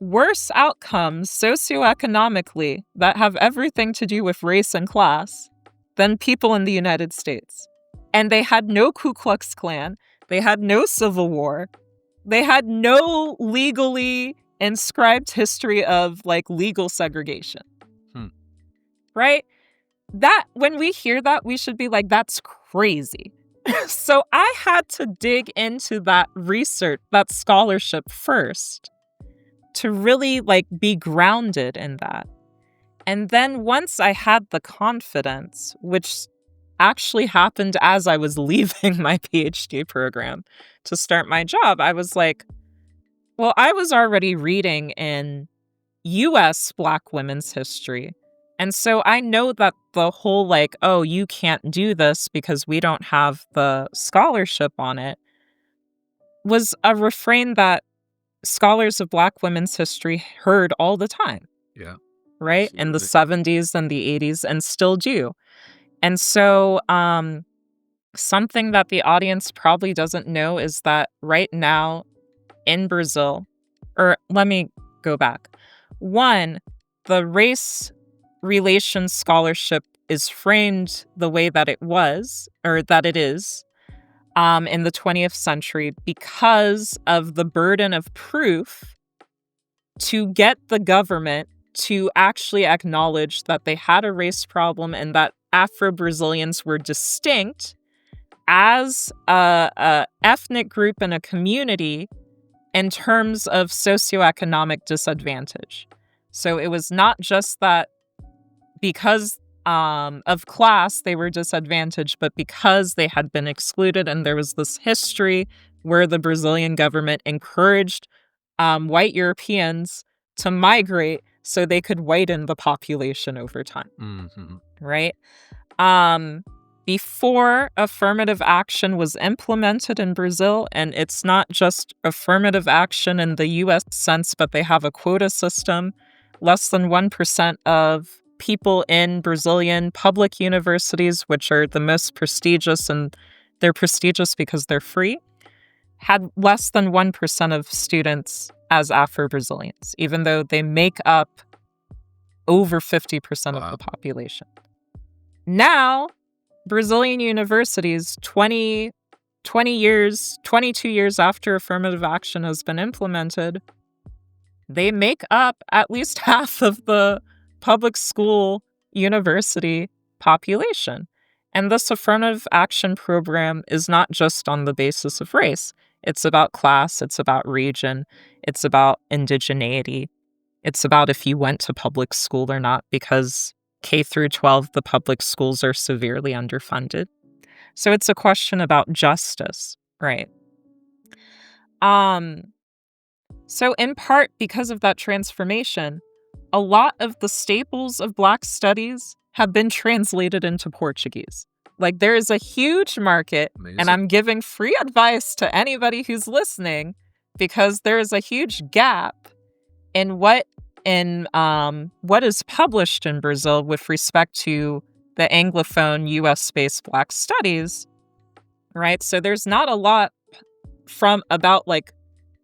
worse outcomes socioeconomically that have everything to do with race and class than people in the United States. And they had no Ku Klux Klan. They had no Civil War. They had no legally inscribed history of legal segregation. Right? That when we hear that, we should be like, that's crazy. So I had to dig into that research, that scholarship first to really be grounded in that. And then once I had the confidence, which actually happened as I was leaving my PhD program to start my job, I was like, well, I was already reading in US Black women's history. And so I know that the whole oh, you can't do this because we don't have the scholarship on it was a refrain that scholars of Black women's history heard all the time. Yeah. Right? Absolutely. In the 70s and the 80s and still do. And so something that the audience probably doesn't know is that right now in Brazil, or let me go back. One, the race relations scholarship is framed the way that it was, or that it is, in the 20th century because of the burden of proof to get the government to actually acknowledge that they had a race problem and that Afro-Brazilians were distinct as a ethnic group and a community in terms of socioeconomic disadvantage. So it was not just that because of class they were disadvantaged, but because they had been excluded, and there was this history where the Brazilian government encouraged white Europeans to migrate so they could whiten the population over time. Mm-hmm. Right? Before affirmative action was implemented in Brazil, and it's not just affirmative action in the US sense, but they have a quota system, less than 1% of people in Brazilian public universities, which are the most prestigious, and they're prestigious because they're free, had less than 1% of students as Afro-Brazilians, even though they make up over 50% of the population. Now, Brazilian universities, 22 years after affirmative action has been implemented, they make up at least half of the public school university population. And this affirmative action program is not just on the basis of race. It's about class, it's about region, it's about indigeneity. It's about if you went to public school or not, because K through 12, the public schools are severely underfunded. So it's a question about justice, right? So in part because of that transformation, a lot of the staples of Black studies have been translated into Portuguese. There is a huge market. Amazing. And I'm giving free advice to anybody who's listening, because there is a huge gap in what is published in Brazil with respect to the Anglophone US-based Black studies, right? So there's not a lot about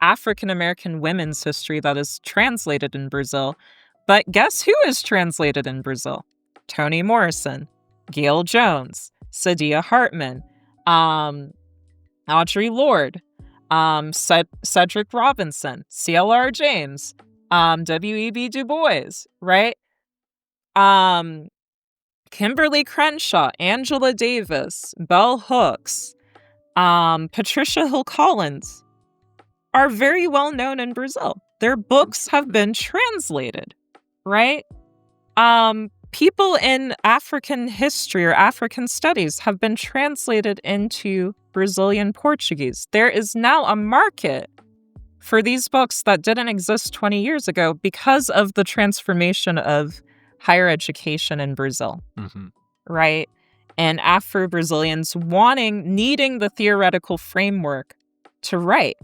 African American women's history that is translated in Brazil, But guess who is translated in Brazil? Toni Morrison, Gail Jones, Sadia Hartman, Audre Lorde, Cedric Robinson, CLR James, W.E.B. Du Bois, right? Kimberly Crenshaw, Angela Davis, Bell Hooks, Patricia Hill Collins are very well known in Brazil. Their books have been translated, right? People in African history or African studies have been translated into Brazilian Portuguese. There is now a market for these books that didn't exist 20 years ago because of the transformation of higher education in Brazil, right? And Afro-Brazilians needing the theoretical framework to write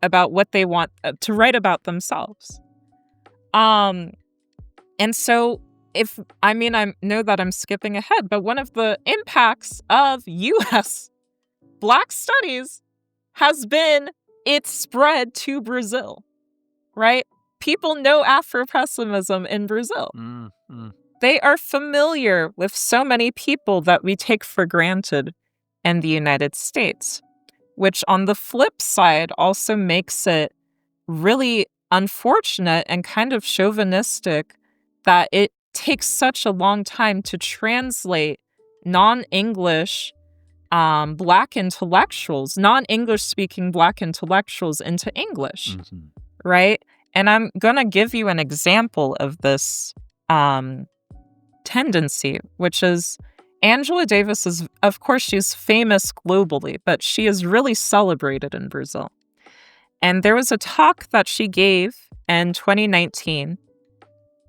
about what they want to write about themselves. And so I know that I'm skipping ahead, but one of the impacts of U.S. Black studies has been its spread to Brazil, right? People know Afro-pessimism in Brazil. They are familiar with so many people that we take for granted in the United States, which on the flip side also makes it really unfortunate and kind of chauvinistic that it takes such a long time to translate non-English Black intellectuals, non-English speaking Black intellectuals into English, right? And I'm going to give you an example of this tendency, which is Angela Davis is, of course, she's famous globally, but she is really celebrated in Brazil. And there was a talk that she gave in 2019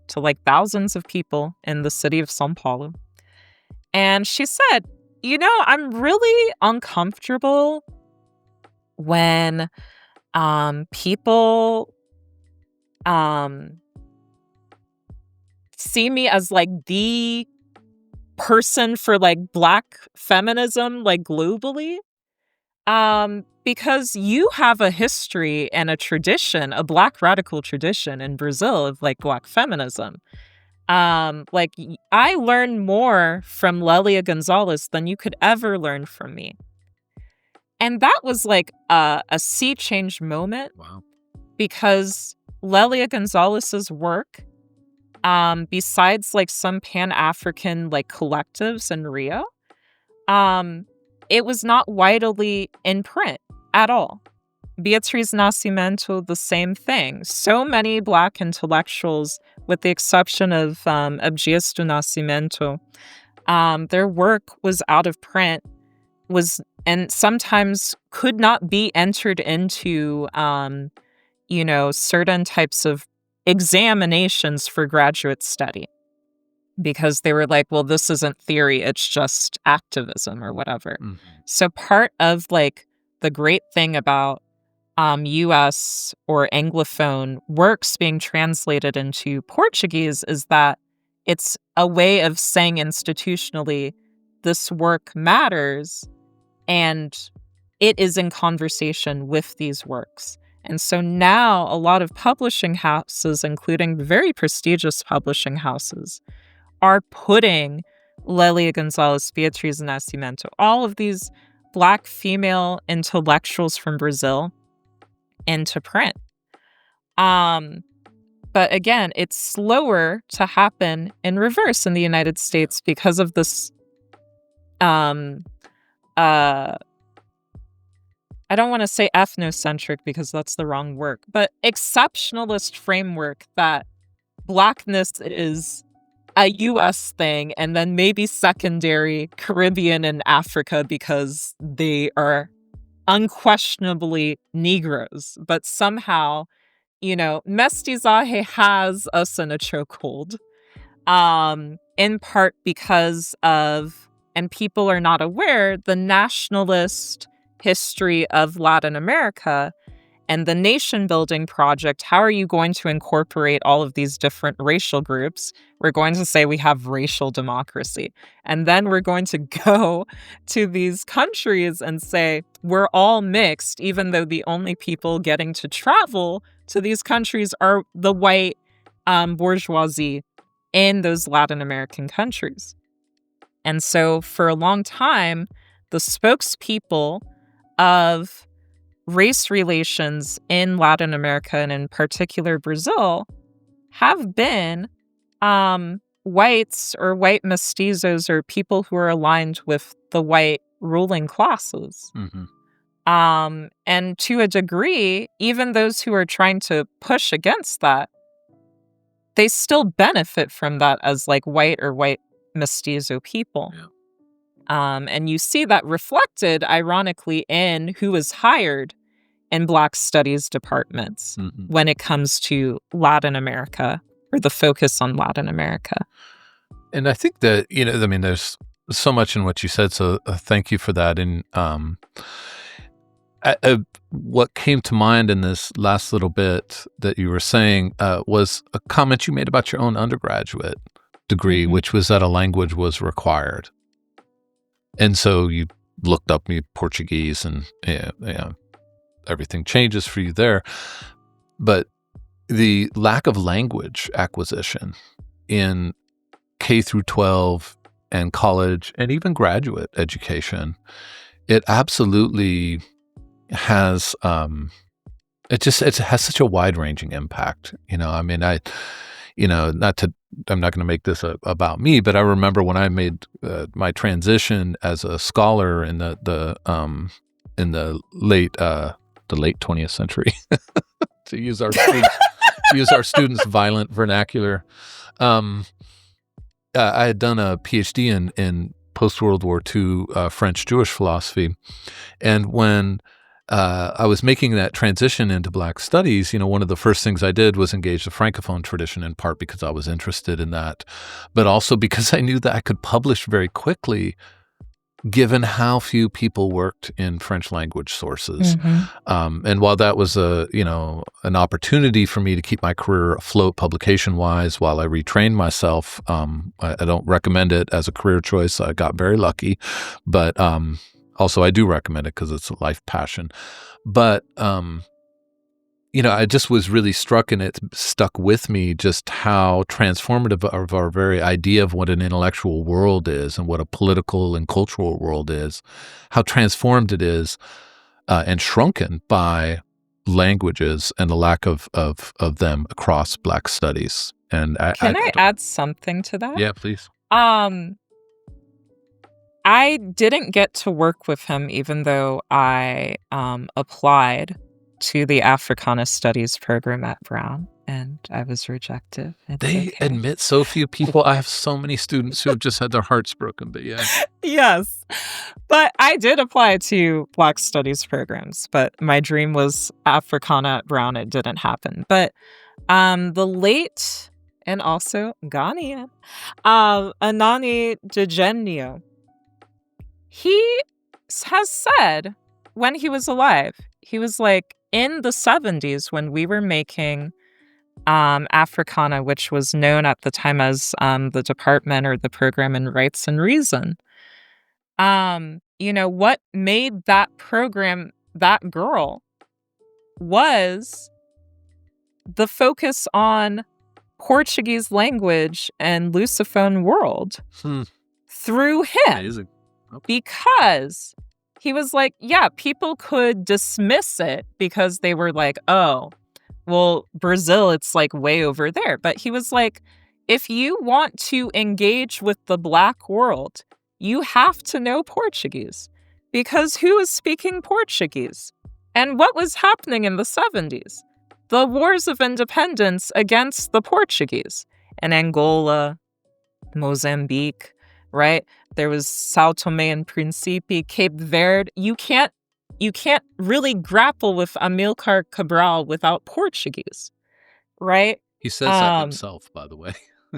to thousands of people in the city of São Paulo. And she said, I'm really uncomfortable when people see me as the person for Black feminism globally, because you have a history and a tradition, a Black radical tradition in Brazil of Black feminism. I learned more from Lelia Gonzalez than you could ever learn from me. And that was a sea change moment. Wow. Because Lelia Gonzalez's work, besides some Pan-African collectives in Rio, it was not widely in print at all. Beatriz Nascimento, the same thing. So many Black intellectuals, with the exception of Abdias do Nascimento, their work was out of print, and sometimes could not be entered into, certain types of examinations for graduate study, because they were well, this isn't theory, it's just activism or whatever. So part of the great thing about U.S. or Anglophone works being translated into Portuguese is that it's a way of saying institutionally, this work matters, and it is in conversation with these works. And so now a lot of publishing houses, including very prestigious publishing houses, are putting Lelia Gonzalez, Beatriz Nascimento, all of these Black female intellectuals from Brazil into print. But again, it's slower to happen in reverse in the United States because of this I don't want to say ethnocentric because that's the wrong word, but exceptionalist framework that Blackness is a U.S. thing, and then maybe secondary Caribbean and Africa because they are unquestionably Negroes. But somehow, mestizaje has us in a chokehold, in part because of, and people are not aware, the nationalist history of Latin America and the nation building project. How are you going to incorporate all of these different racial groups? We're going to say we have racial democracy. And then we're going to go to these countries and say we're all mixed, even though the only people getting to travel to these countries are the white bourgeoisie in those Latin American countries. And so for a long time, the spokespeople of race relations in Latin America, and in particular Brazil, have been whites or white mestizos, or people who are aligned with the white ruling classes. Mm-hmm. And to a degree, even those who are trying to push against that, they still benefit from that as like white or white mestizo people. Yeah. And you see that reflected, ironically, in who is hired in Black studies departments when it comes to Latin America, or the focus on Latin America. And I think that, I mean, there's so much in what you said, so thank you for that. And what came to mind in this last little bit that you were saying was a comment you made about your own undergraduate degree, which was that a language was required. And so you looked up Portuguese, and everything changes for you there. But the lack of language acquisition in K through 12 and college and even graduate education, it absolutely has it has such a wide-ranging impact. I mean, I'm not going to make this about me, but I remember when I made my transition as a scholar in the late 20th century, to use our students' violent vernacular. I had done a PhD in post-World War II French Jewish philosophy, and when I was making that transition into Black studies, one of the first things I did was engage the Francophone tradition, in part because I was interested in that, but also because I knew that I could publish very quickly, given how few people worked in French language sources. And while that was an opportunity for me to keep my career afloat publication-wise while I retrained myself, I don't recommend it as a career choice. I got very lucky, but also I do recommend it because it's a life passion. But I just was really struck, and it stuck with me, just how transformative of our very idea of what an intellectual world is and what a political and cultural world is, how transformed it is and shrunken by languages and the lack of them across Black studies. And Can I add something to that? Yeah, please. I didn't get to work with him, even though I applied to the Africana Studies program at Brown, and I was rejected. They admit so few people. I have so many students who have just had their hearts broken, but yeah. Yes. But I did apply to Black Studies programs, but my dream was Africana at Brown. It didn't happen. But the late and also Ghanaian Anani Degenio, he has said when he was alive, he was like, in the 70s, when we were making Africana, which was known at the time as the department or the program in Rights and Reason, what made that program that girl was the focus on Portuguese language and Lusophone world through him. Amazing. Okay. Because he was like, yeah, people could dismiss it because they were like, oh, well, Brazil, it's like way over there. But he was like, if you want to engage with the Black world, you have to know Portuguese, because who is speaking Portuguese? And what was happening in the 70s? The wars of independence against the Portuguese in Angola, Mozambique, right? There was Sao Tome and Principe, Cape Verde. You can't really grapple with Amilcar Cabral without Portuguese, right? He says that himself, by the way.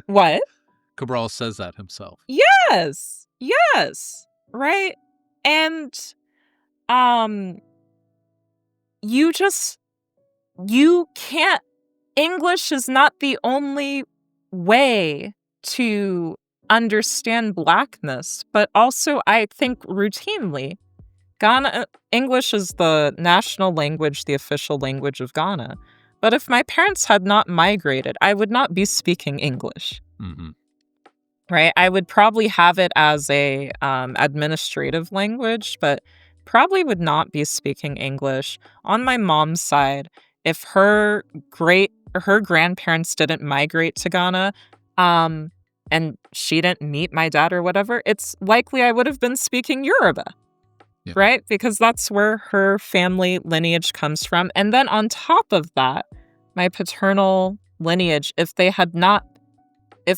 What? Cabral says that himself. Yes, right? And you can't, English is not the only way to understand Blackness, but also I think routinely, Ghana, English is the national language, the official language of Ghana. But if my parents had not migrated, I would not be speaking English. Mm-hmm. Right? I would probably have it as a administrative language, but probably would not be speaking English. On my mom's side, if her grandparents didn't migrate to Ghana, and she didn't meet my dad or whatever, it's likely I would have been speaking Yoruba. Yeah. Right? Because that's where her family lineage comes from. And then on top of that, my paternal lineage, if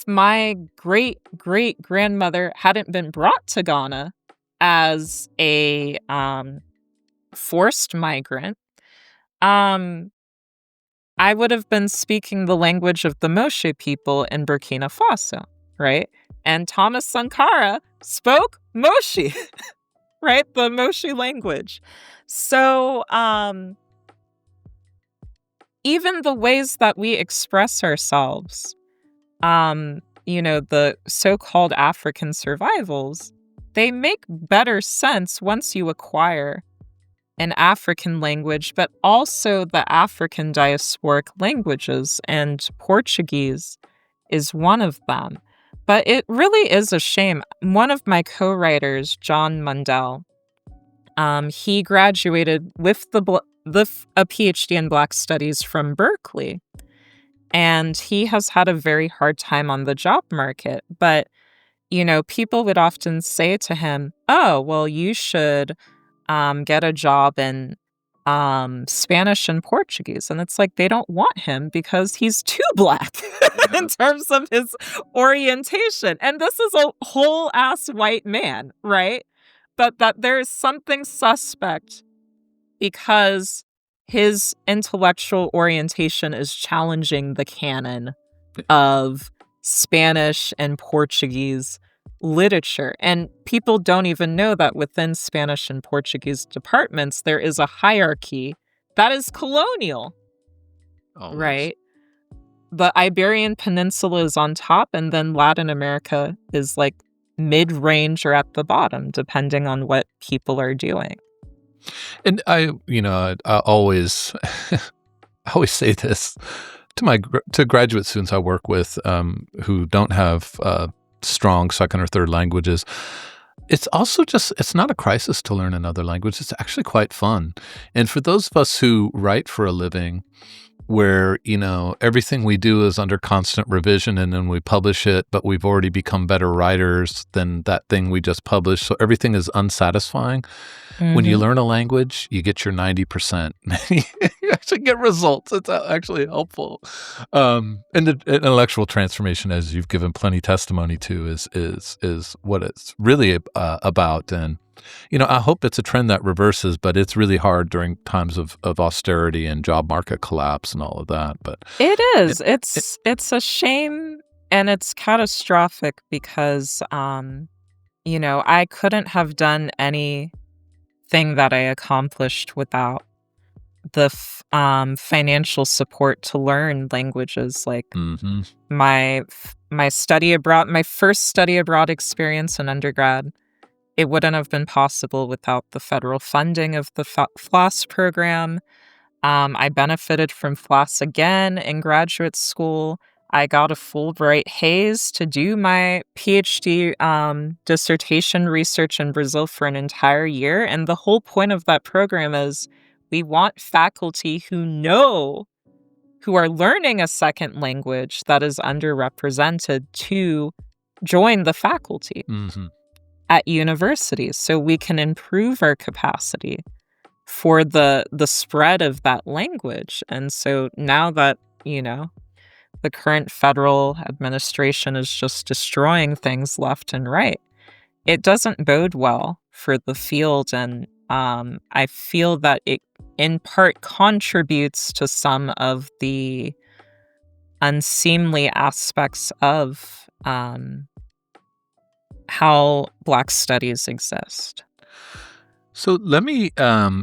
my great-great-grandmother hadn't been brought to Ghana as a forced migrant, I would have been speaking the language of the Moshe people in Burkina Faso, right? And Thomas Sankara spoke Moshe, right? The Moshe language. So even the ways that we express ourselves, the so-called African survivals, they make better sense once you acquire an African language, but also the African diasporic languages, and Portuguese is one of them. But it really is a shame. One of my co-writers, John Mundell, he graduated with a PhD in Black Studies from Berkeley. And he has had a very hard time on the job market. But, people would often say to him, oh, well, you should get a job in Spanish and Portuguese. And it's like they don't want him because he's too Black in terms of his orientation. And this is a whole ass white man, right? But that there is something suspect because his intellectual orientation is challenging the canon of Spanish and Portuguese literature. And people don't even know that within Spanish and Portuguese departments, there is a hierarchy that is colonial, right? The Iberian Peninsula is on top, and then Latin America is like mid-range or at the bottom, depending on what people are doing. And I always, I always say this to graduate students I work with who don't have strong second or third languages. It's also it's not a crisis to learn another language. It's actually quite fun. And for those of us who write for a living, where, everything we do is under constant revision and then we publish it, but we've already become better writers than that thing we just published. So everything is unsatisfying. Mm-hmm. When you learn a language, you get your 90%. You actually get results. It's actually helpful. And the intellectual transformation, as you've given plenty testimony to, is what it's really about. And I hope it's a trend that reverses, but it's really hard during times of austerity and job market collapse and all of that. But it is. It's a shame, and it's catastrophic because, I couldn't have done anything that I accomplished without the financial support to learn languages. Like mm-hmm. my first study abroad experience in undergrad, it wouldn't have been possible without the federal funding of the FLAS program. I benefited from FLAS again in graduate school. I got a Fulbright Hays to do my PhD dissertation research in Brazil for an entire year. And the whole point of that program is we want faculty who are learning a second language that is underrepresented to join the faculty. Mm-hmm. At universities, so we can improve our capacity for the spread of that language. And so now that, the current federal administration is just destroying things left and right, it doesn't bode well for the field. And I feel that it in part contributes to some of the unseemly aspects of how Black studies exist. So let me, the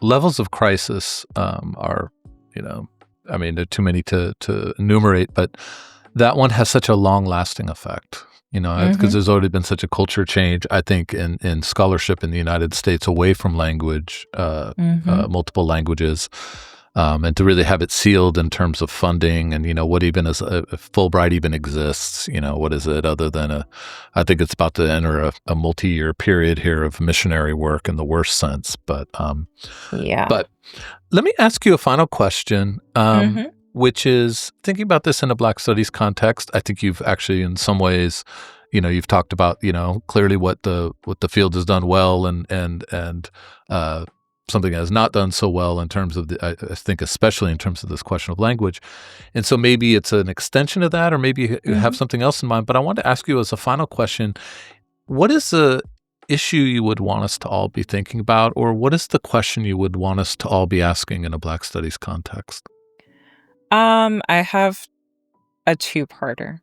levels of crisis are, there are too many to enumerate, but that one has such a long-lasting effect, because there's already been such a culture change, I think, in scholarship in the United States away from language, multiple languages. and to really have it sealed in terms of funding and, what even is, if Fulbright even exists, what is it other than I think it's about to enter a multi-year period here of missionary work in the worst sense. But let me ask you a final question, which is thinking about this in a Black Studies context. I think you've actually, in some ways, you've talked about, clearly what the field has done well and something that has not done so well in terms of I think especially in terms of this question of language. And so maybe it's an extension of that, or maybe you have something else in mind. But I want to ask you as a final question, what is the issue you would want us to all be thinking about, or what is the question you would want us to all be asking in a Black Studies context? I have a two-parter.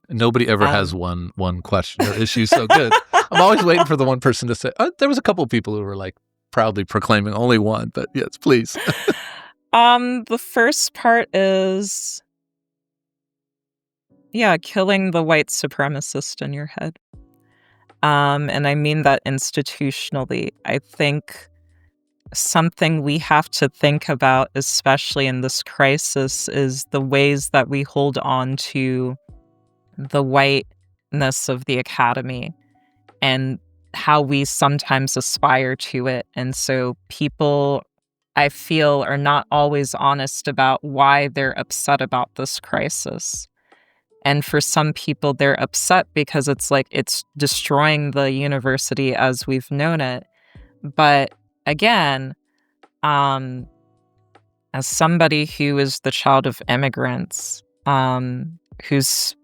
Nobody ever has one question or issue so good. I'm always waiting for the one person to say, there was a couple of people who were like proudly proclaiming only one, but yes, please. The first part is, killing the white supremacist in your head. And I mean that institutionally. I think something we have to think about, especially in this crisis, is the ways that we hold on to the whiteness of the academy and how we sometimes aspire to it. And so people, I feel, are not always honest about why they're upset about this crisis. And for some people, they're upset because it's like it's destroying the university as we've known it. But again, as somebody who is the child of immigrants, who's,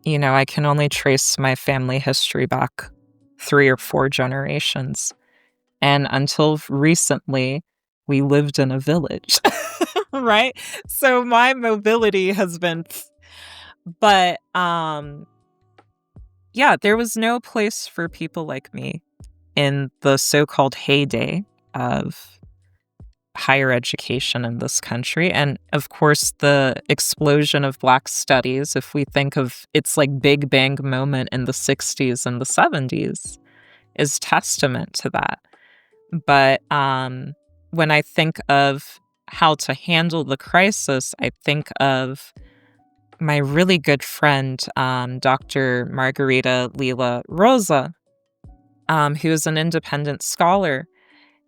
I can only trace my family history back 3 or 4 generations. And until recently, we lived in a village, right? So my mobility has been, but there was no place for people like me in the so-called heyday of higher education in this country. And of course, the explosion of Black studies, if we think of its like big bang moment in the 60s and the 70s, is testament to that. But when I think of how to handle the crisis, I think of my really good friend, Dr. Margarita Lila Rosa, who is an independent scholar.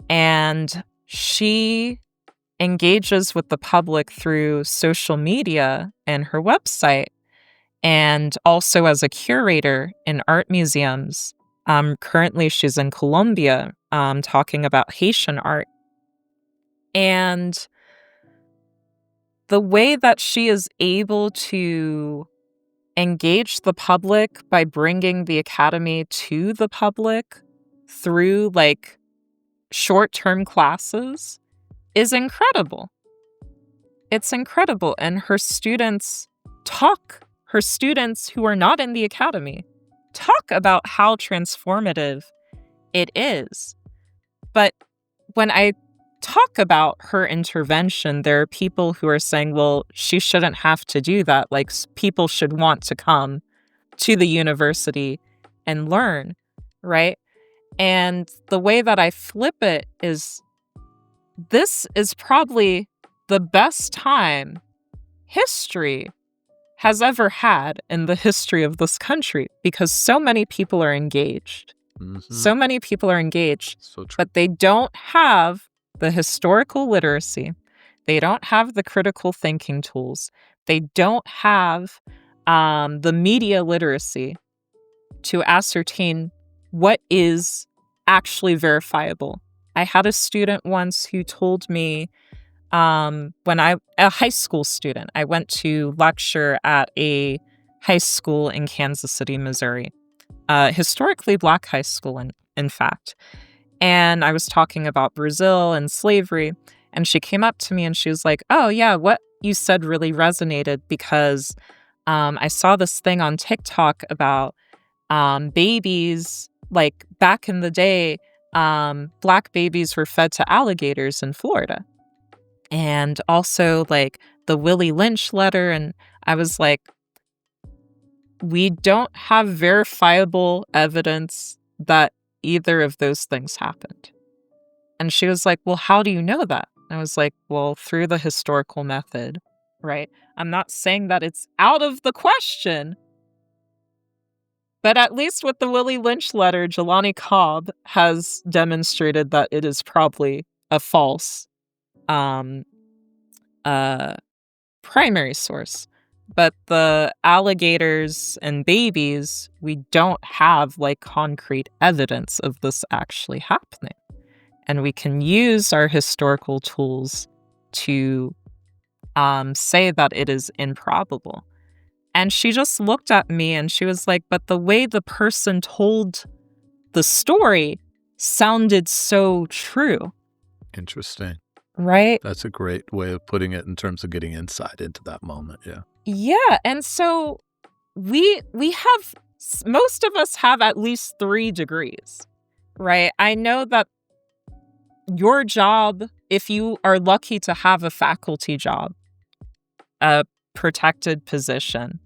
And she engages with the public through social media and her website, and also as a curator in art museums. Currently, she's in Colombia talking about Haitian art. And the way that she is able to engage the public by bringing the academy to the public through like short-term classes is incredible. It's incredible. And her students who are not in the academy, talk about how transformative it is. But when I talk about her intervention, there are people who are saying, well, she shouldn't have to do that. Like, people should want to come to the university and learn, right? And the way that I flip it is, this is probably the best time history has ever had in the history of this country, because so many people are engaged. So many people are engaged, but they don't have the historical literacy. They don't have the critical thinking tools. They don't have the media literacy to ascertain what is actually verifiable. I had a student once who told me, a high school student, I went to lecture at a high school in Kansas City, Missouri, historically Black high school, in fact. And I was talking about Brazil and slavery, and she came up to me and she was like, oh yeah, what you said really resonated, because I saw this thing on TikTok about babies, like back in the day, Black babies were fed to alligators in Florida. And also like the Willie Lynch letter. And I was like, we don't have verifiable evidence that either of those things happened. And she was like, well, how do you know that? I was like, well, through the historical method, right? I'm not saying that it's out of the question, but at least with the Willie Lynch letter, Jelani Cobb has demonstrated that it is probably a false um, primary source. But the alligators and babies, we don't have like concrete evidence of this actually happening. And we can use our historical tools to say that it is improbable. And she just looked at me and she was like, but the way the person told the story sounded so true. Interesting. Right? That's a great way of putting it in terms of getting insight into that moment. Yeah. Yeah. And so we have, most of us have at least 3 degrees, right? I know that your job, if you are lucky to have a faculty job, a protected position,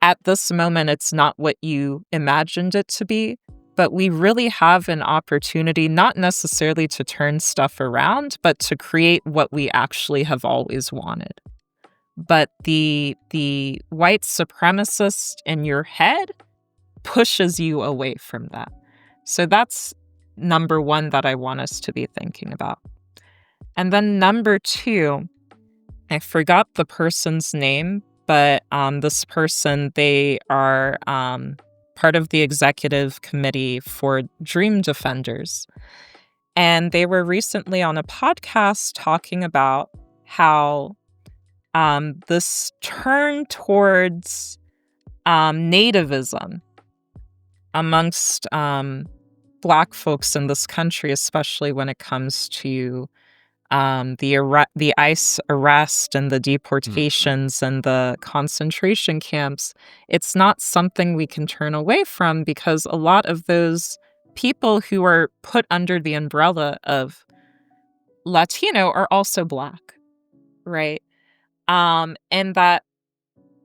at this moment, it's not what you imagined it to be, but we really have an opportunity, not necessarily to turn stuff around, but to create what we actually have always wanted. But the white supremacist in your head pushes you away from that. So that's number 1 that I want us to be thinking about. And then number 2, I forgot the person's name, but this person, they are part of the executive committee for Dream Defenders. And they were recently on a podcast talking about how this turn towards nativism amongst Black folks in this country, especially when it comes to the ICE arrest and the deportations and the concentration camps, it's not something we can turn away from, because a lot of those people who are put under the umbrella of Latino are also Black, right? And that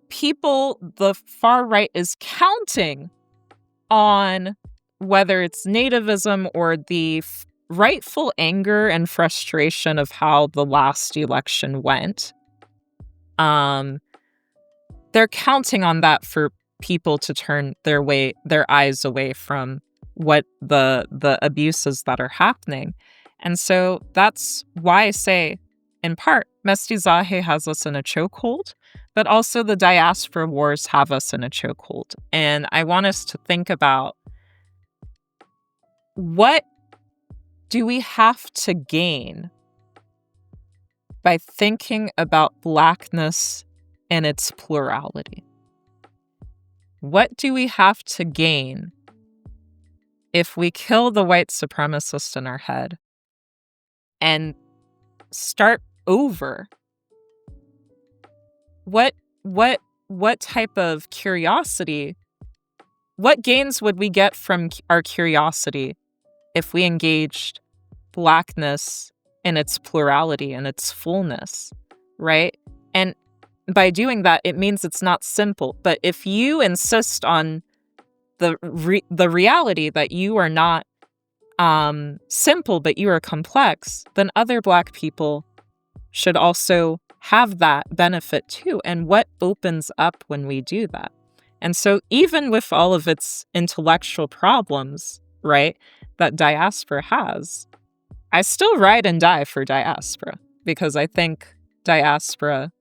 people, the far right is counting on whether it's nativism or the rightful anger and frustration of how the last election went. They're counting on that for people to turn their eyes away from what the abuses that are happening. And so that's why I say, in part, Mestizaje has us in a chokehold, but also the diaspora wars have us in a chokehold. And I want us to think about, what do we have to gain by thinking about Blackness and its plurality? What do we have to gain if we kill the white supremacist in our head and start over? What type of curiosity, what gains would we get from our curiosity if we engaged Blackness in its plurality and its fullness, right? And by doing that, it means it's not simple. But if you insist on the reality that you are not simple, but you are complex, then other Black people should also have that benefit too. And what opens up when we do that? And so even with all of its intellectual problems, right, that diaspora has, I still ride and die for diaspora, because I think diaspora,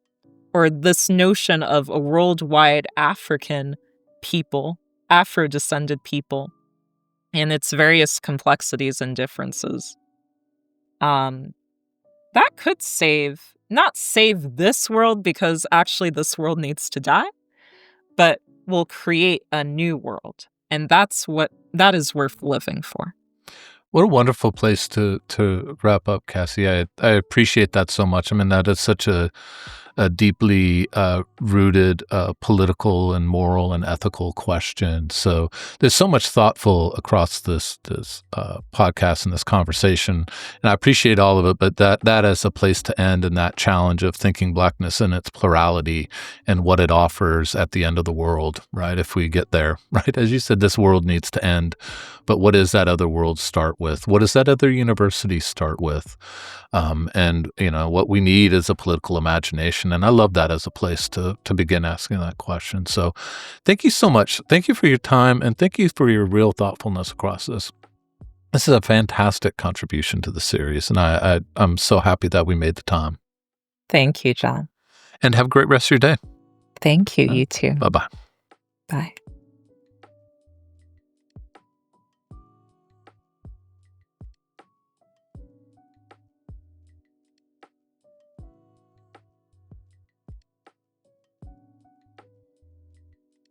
or this notion of a worldwide African people, Afro-descended people, and its various complexities and differences, that could not save this world, because actually this world needs to die, but will create a new world. And that is worth living for. What a wonderful place to wrap up, Cassie. I appreciate that so much. I mean, that is such a a deeply rooted political and moral and ethical question. So there's so much thoughtful across this podcast and this conversation, and I appreciate all of it. But that as a place to end, and that challenge of thinking Blackness in its plurality and what it offers at the end of the world, right? If we get there, right? As you said, this world needs to end, but what does that other world start with? What does that other university start with? And what we need is a political imagination, and I love that as a place to begin asking that question. So, thank you so much. Thank you for your time, and thank you for your real thoughtfulness across this. This is a fantastic contribution to the series, and I'm so happy that we made the time. Thank you, John. And have a great rest of your day. Thank you. You too. Bye-bye. Bye.